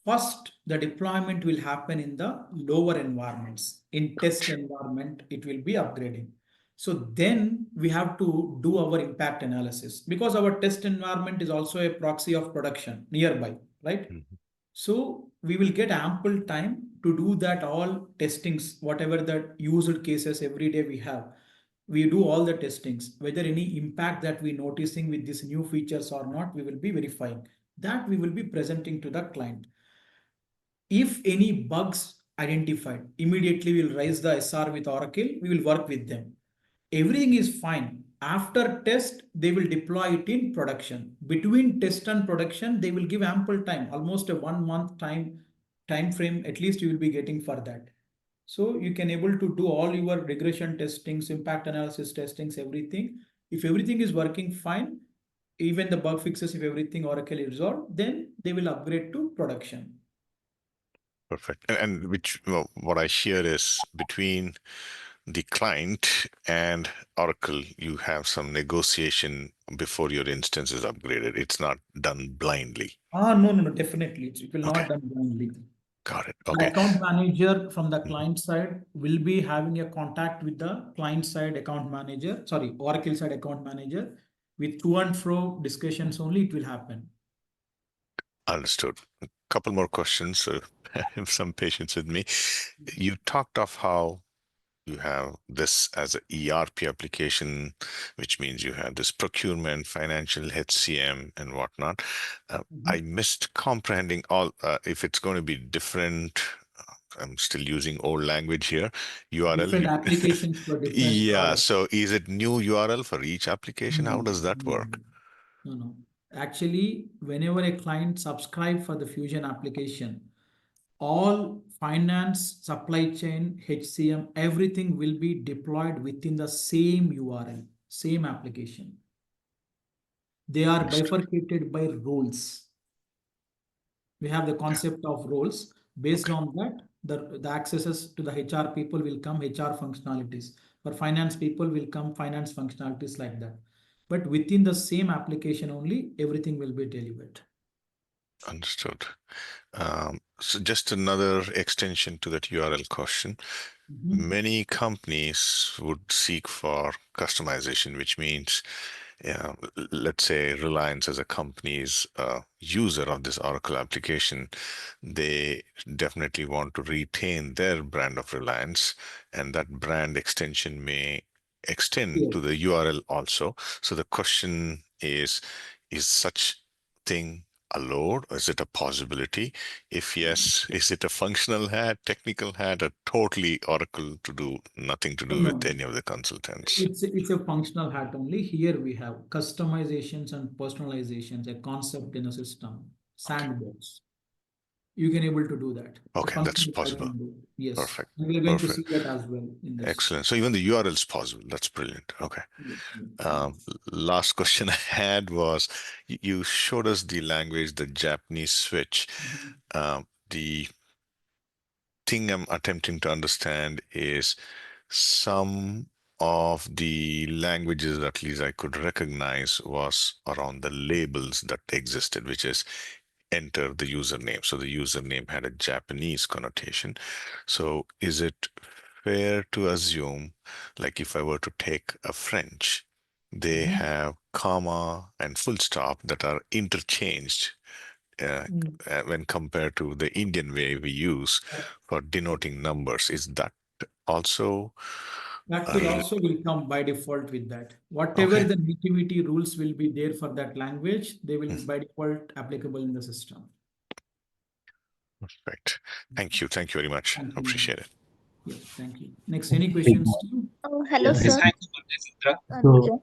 A: First, the deployment will happen in the lower environments. In test environment, it will be upgrading. So then we have to do our impact analysis because our test environment is also a proxy of production nearby, right?
B: Mhm.
A: So we will get ample time to do that all testings, whatever the used cases every day we have. We do all the testings, whether any impact that we noticing with these new features or not, we will be verifying. That we will be presenting to the client. If any bugs identified, immediately we'll raise the SR with Oracle. We will work with them. Everything is fine. After test, they will deploy it in production. Between test and production, they will give ample time, almost a 1 month time frame. At least you will be getting for that. So you can able to do all your regression testings, impact analysis testings, everything. If everything is working fine, even the bug fixes, if everything Oracle is resolved, then they will upgrade to production.
B: Perfect. And which, well, what I hear is between the client and Oracle, you have some negotiation before your instance is upgraded. It's not done blindly.
A: Ah, no, no, no, definitely. It will
B: Okay,
A: not done blindly.
B: got it.
A: The
B: Okay.
A: account manager from the
B: Mhm.
A: client side will be having a contact with the client side account manager, sorry, Oracle side account manager. With to and fro discussions only, it will happen.
B: Understood. A couple more questions, so have some patience with me. You talked of how you have this as a ERP application, which means you have this procurement, financial HCM, and whatnot. I
A: Mhm.
B: missed comprehending all. If it's going to be different, I'm still using old language here. URL.
A: Different applications for different
B: Yeah.
A: products.
B: So is it new URL for each application? How
A: No,
B: does that
A: no,
B: work?
A: no, no, no. Actually, whenever a client subscribe for the Fusion application, all finance, supply chain, HCM, everything will be deployed within the same URL, same application. They are
B: Understood.
A: bifurcated by roles. We have the
B: Yeah.
A: concept of roles. Based
B: Okay.
A: on that, the accesses to the HR people will come HR functionalities. For finance people will come finance functionalities like that. But within the same application only, everything will be delivered.
B: Understood. So just another extension to that URL question.
A: Mhm.
B: Many companies would seek for customization, which means, let's say Reliance as a company is a user of this Oracle application. They definitely want to retain their brand of Reliance, and that brand extension may extend to
A: Yes.
B: the URL also. So the question is such thing a load? Is it a possibility? If yes, is it a functional hat, technical hat, or totally Oracle to do nothing to do with
A: No,
B: any of the consultants?
A: it's a functional hat only. Here we have customizations and personalizations, a concept in a system,
B: Okay.
A: sandbox. You can able to do that. A
B: Okay, that's
A: functional hat
B: possible.
A: can do. Yes,
B: Perfect.
A: and we're going to see
B: Perfect.
A: that as well in this.
B: Excellent. So even the URL is possible. That's brilliant. Okay.
A: Yeah, yeah, yeah.
B: Um, Last question I had was you showed us the language, the Japanese switch.
A: Mhm.
B: The thing I'm attempting to understand is some of the languages, at least I could recognize, was around the labels that existed, which is enter the username. So the username had a Japanese connotation. So is it fair to assume, like if I were to take a French, they
A: Mhm.
B: have comma and full stop that are interchanged uh,
A: Mm.
B: when compared to the Indian way we use for denoting numbers? Is that also
A: That
B: a
A: will also will come by default with that. Whatever
B: okay?
A: the nativity rules will be there for that language, they will
B: Hmm,
A: be by default applicable in the system.
B: perfect. Thank you. Thank you very much.
A: Thank you.
B: Appreciate it.
A: Yeah, thank you. Next, any questions, Steve?
C: Hello,
D: Yes,
C: sir.
D: hi, Kumar, this is Indra. So,
C: Anuja.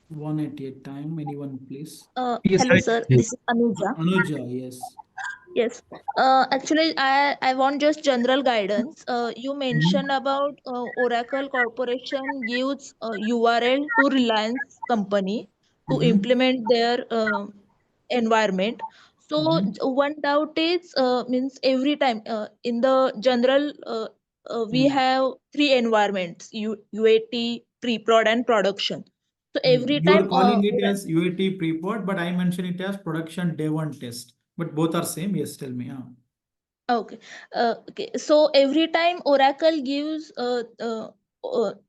A: One at a time. Anyone, please?
D: yes,
C: Hello,
D: hi.
C: sir.
D: Yes.
C: This is Anuja.
A: Anuja, yes.
C: Yes. Actually, I want just general guidance. You mentioned
A: Mhm.
C: about Oracle Corporation gives URL to Reliance company to
A: Mhm.
C: implement their environment. So
A: Mhm.
C: one doubt is means every time in the general we
A: Mm.
C: have three environments: UAT, pre-prod, and production. So every
A: You're
C: time
A: calling it as UAT pre-pod, but I mention it as production day one test. But both are same. Yes, tell me. Huh?
C: Okay. Okay. So every time Oracle gives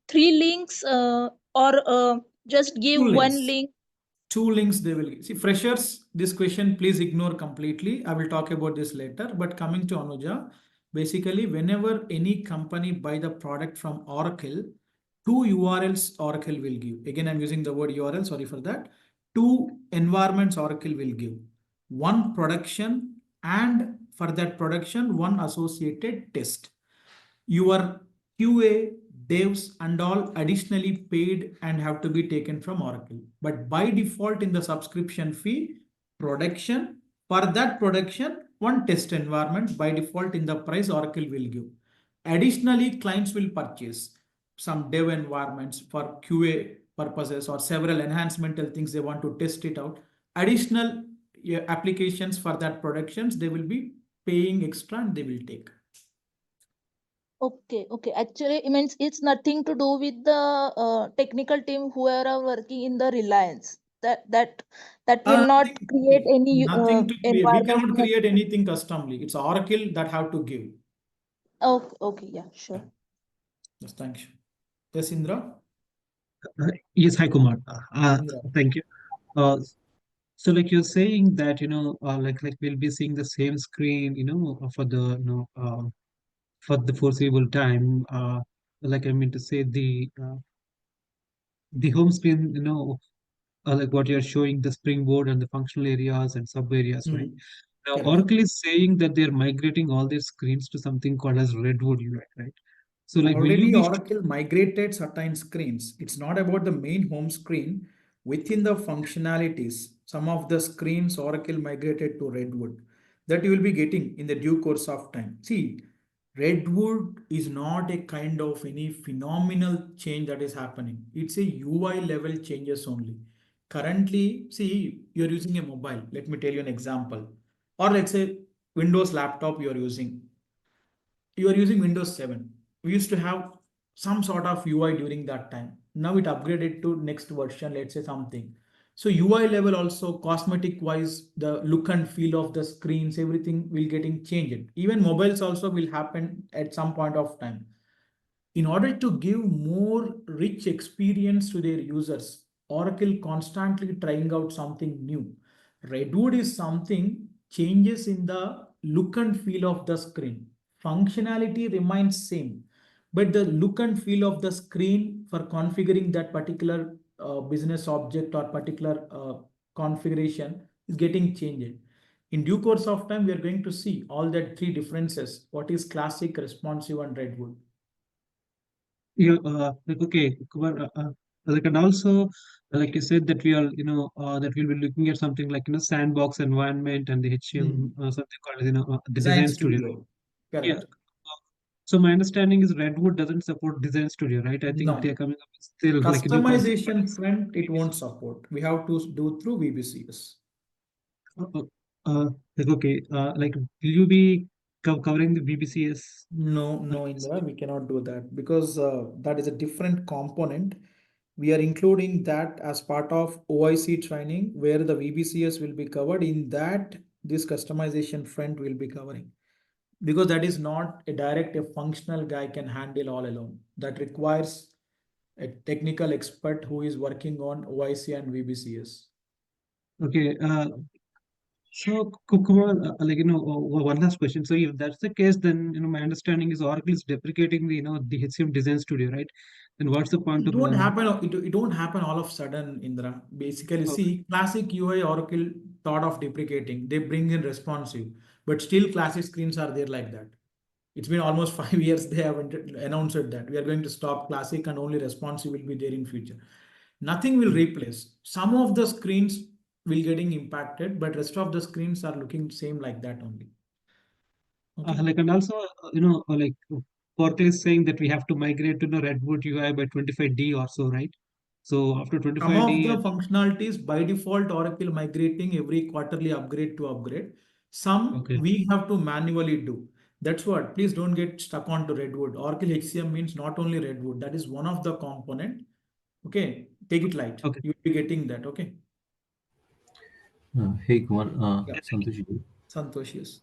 C: three links or just give
A: Two
C: one
A: links.
C: link.
A: Two links they will see. Freshers, this question please ignore completely. I will talk about this later. But coming to Anuja, basically, whenever any company buy the product from Oracle, two URLs Oracle will give. Again, I'm using the word URL, sorry for that. Two environments Oracle will give. One production, and for that production, one associated test. Your QA, devs, and all additionally paid and have to be taken from Oracle. But by default, in the subscription fee, production, for that production, one test environment by default in the price Oracle will give. Additionally, clients will purchase some dev environments for QA purposes or several enhancemental things they want to test it out. Additional applications for that productions, they will be paying extra and they will take.
C: Okay. Okay. Actually, it means it's nothing to do with the technical team who are working in the Reliance. That will not
A: Nothing,
C: create any
A: nothing to create. We
C: environment.
A: cannot create anything customly. It's Oracle that have to give.
C: Okay. Okay. Yeah.
A: Yeah.
C: Sure.
A: Yes, thank you. Yes, Indra.
D: Yes, hi, Kumar.
A: Indra.
D: Thank you. Uh, so, like you're saying that, like we'll be seeing the same screen, for the, for the foreseeable time. Like I mean to say, the home screen, like what you're showing, the springboard and the functional areas and sub areas, right?
A: Hmm.
D: Now,
A: Correct.
D: Oracle is saying that they're migrating all their screens to something called as Redwood UI, right? So, like, will you
A: Already
D: be
A: Oracle migrated certain screens. It's not about the main home screen. Within the functionalities, some of the screens Oracle migrated to Redwood that you will be getting in the due course of time. See, Redwood is not a kind of any phenomenal change that is happening. It's a UI level changes only. Currently, see, you're using a mobile. Let me tell you an example. Or let's say Windows laptop you're using, you are using Windows 7. We used to have some sort of UI during that time. Now it upgraded to next version, let's say something. So UI level also, cosmetic wise, the look and feel of the screens, everything will getting changed. Even mobiles also will happen at some point of time. In order to give more rich experience to their users, Oracle constantly trying out something new. Redwood is something changes in the look and feel of the screen. Functionality remains same, but the look and feel of the screen for configuring that particular business object or particular configuration is getting changed. In due course of time, we are going to see all that three differences. What is classic, responsive, and Redwood?
D: Yeah, like okay, Kumar, like and also like you said that we are that we'll be looking at something like sandbox environment and the HCM something called the
A: Design
D: design studio.
A: Studio.
D: Yeah.
A: Correct.
D: So my understanding is Redwood doesn't support design studio, right? I think they're
A: No.
D: coming up with still like
A: Customization front, it won't support. We have to do through VBCS.
D: uh, uh, like okay, like will you be covering the BBCS?
A: No, Indra, we cannot do that because that is a different component. We are including that as part of OIC training where the VBCS will be covered. In that, this customization front will be covering because that is not a functional guy can handle all alone. That requires a technical expert who is working on OIC and VBCS.
D: Okay, so Kumar, like one last question. So if that's the case, then my understanding is Oracle is deprecating the the HCM Design Studio, right? Then what's the point
A: It
D: of
A: don't happen. It don't happen all of a sudden, Indra. Basically,
D: okay,
A: see, classic UI Oracle thought of deprecating. They bring in responsive, but still classic screens are there like that. It's been almost 5 years. They have announced that we are going to stop classic and only responsive will be there in future. Nothing will replace. Some of the screens will getting impacted, but rest of the screens are looking same like that only. Okay.
D: like and also like Oracle is saying that we have to migrate to the Redwood UI by 25D or so, right? So after
A: Some of
D: 25D,
A: the functionalities by default Oracle migrating every quarterly upgrade to upgrade. Some
D: okay,
A: we have to manually do. That's what. Please don't get stuck onto Redwood. Oracle HCM means not only Redwood. That is one of the component. Okay, take it light.
D: okay,
A: You'll be getting that. Okay.
E: Hey Kumar,
A: Yeah.
E: Santosh here.
A: Santosh, yes.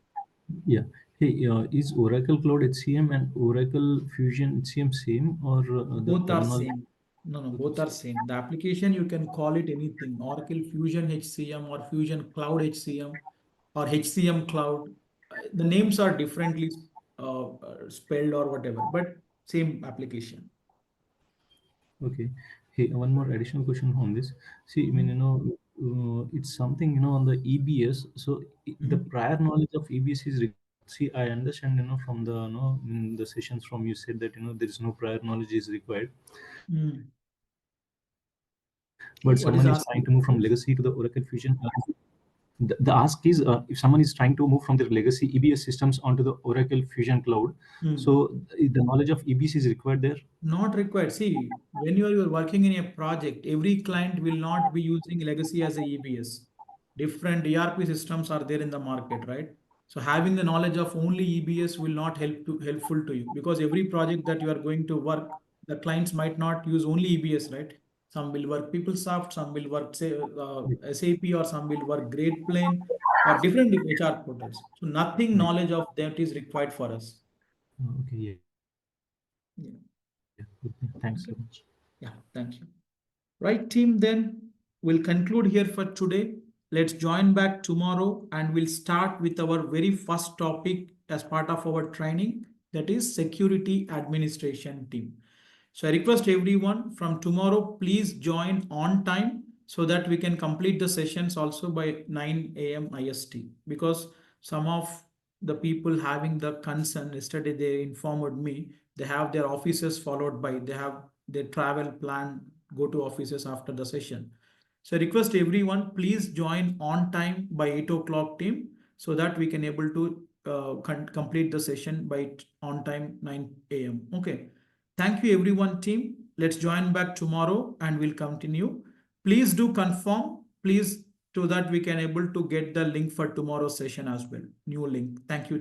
E: Yeah. Hey, is Oracle Cloud HCM and Oracle Fusion HCM same or the
A: Both are
E: terminology?
A: same. No, both are same. The application you can call it anything. Oracle Fusion HCM or Fusion Cloud HCM or HCM Cloud. The names are differently spelled or whatever, but same application.
E: Okay. Hey, one more additional question on this. See, I mean,
A: Mhm.
E: it's something, on the EBS. So the
A: Mhm.
E: prior knowledge of EBS is required. See, I understand, from the, in the sessions from you said that, there is no prior knowledge is required.
A: Mm.
E: But
A: What is
E: someone is trying
A: asking?
E: to move from legacy to the Oracle Fusion. The ask is if someone is trying to move from their legacy EBS systems onto the Oracle Fusion Cloud,
A: Mm.
E: so the knowledge of EBS is required there.
A: Not required. See, when you are working in a project, every client will not be using legacy as a EBS. Different ERP systems are there in the market, right? So having the knowledge of only EBS will not helpful to you because every project that you are going to work, the clients might not use only EBS, right? Some will work PeopleSoft, some will work say SAP, or some will work Great Plain or different HR portals. So nothing
E: Right.
A: knowledge of that is required for us.
E: Okay. Yeah.
A: Yeah.
E: Yeah. Okay. Thanks so
A: Okay.
E: much.
A: Yeah. Thank you. Right, team, then we'll conclude here for today. Let's join back tomorrow and we'll start with our very first topic as part of our training, that is security administration team. So I request everyone from tomorrow, please join on time so that we can complete the sessions also by 9 a.m. IST because some of the people having the concern yesterday, they informed me they have their offices followed by, they have their travel plan, go to offices after the session. So I request everyone, please join on time by 8 o'clock team so that we can able to complete the session by on time 9 a.m. Okay. Thank you everyone team. Let's join back tomorrow and we'll continue. Please do confirm, please, so that we can able to get the link for tomorrow's session as well. New link. Thank you.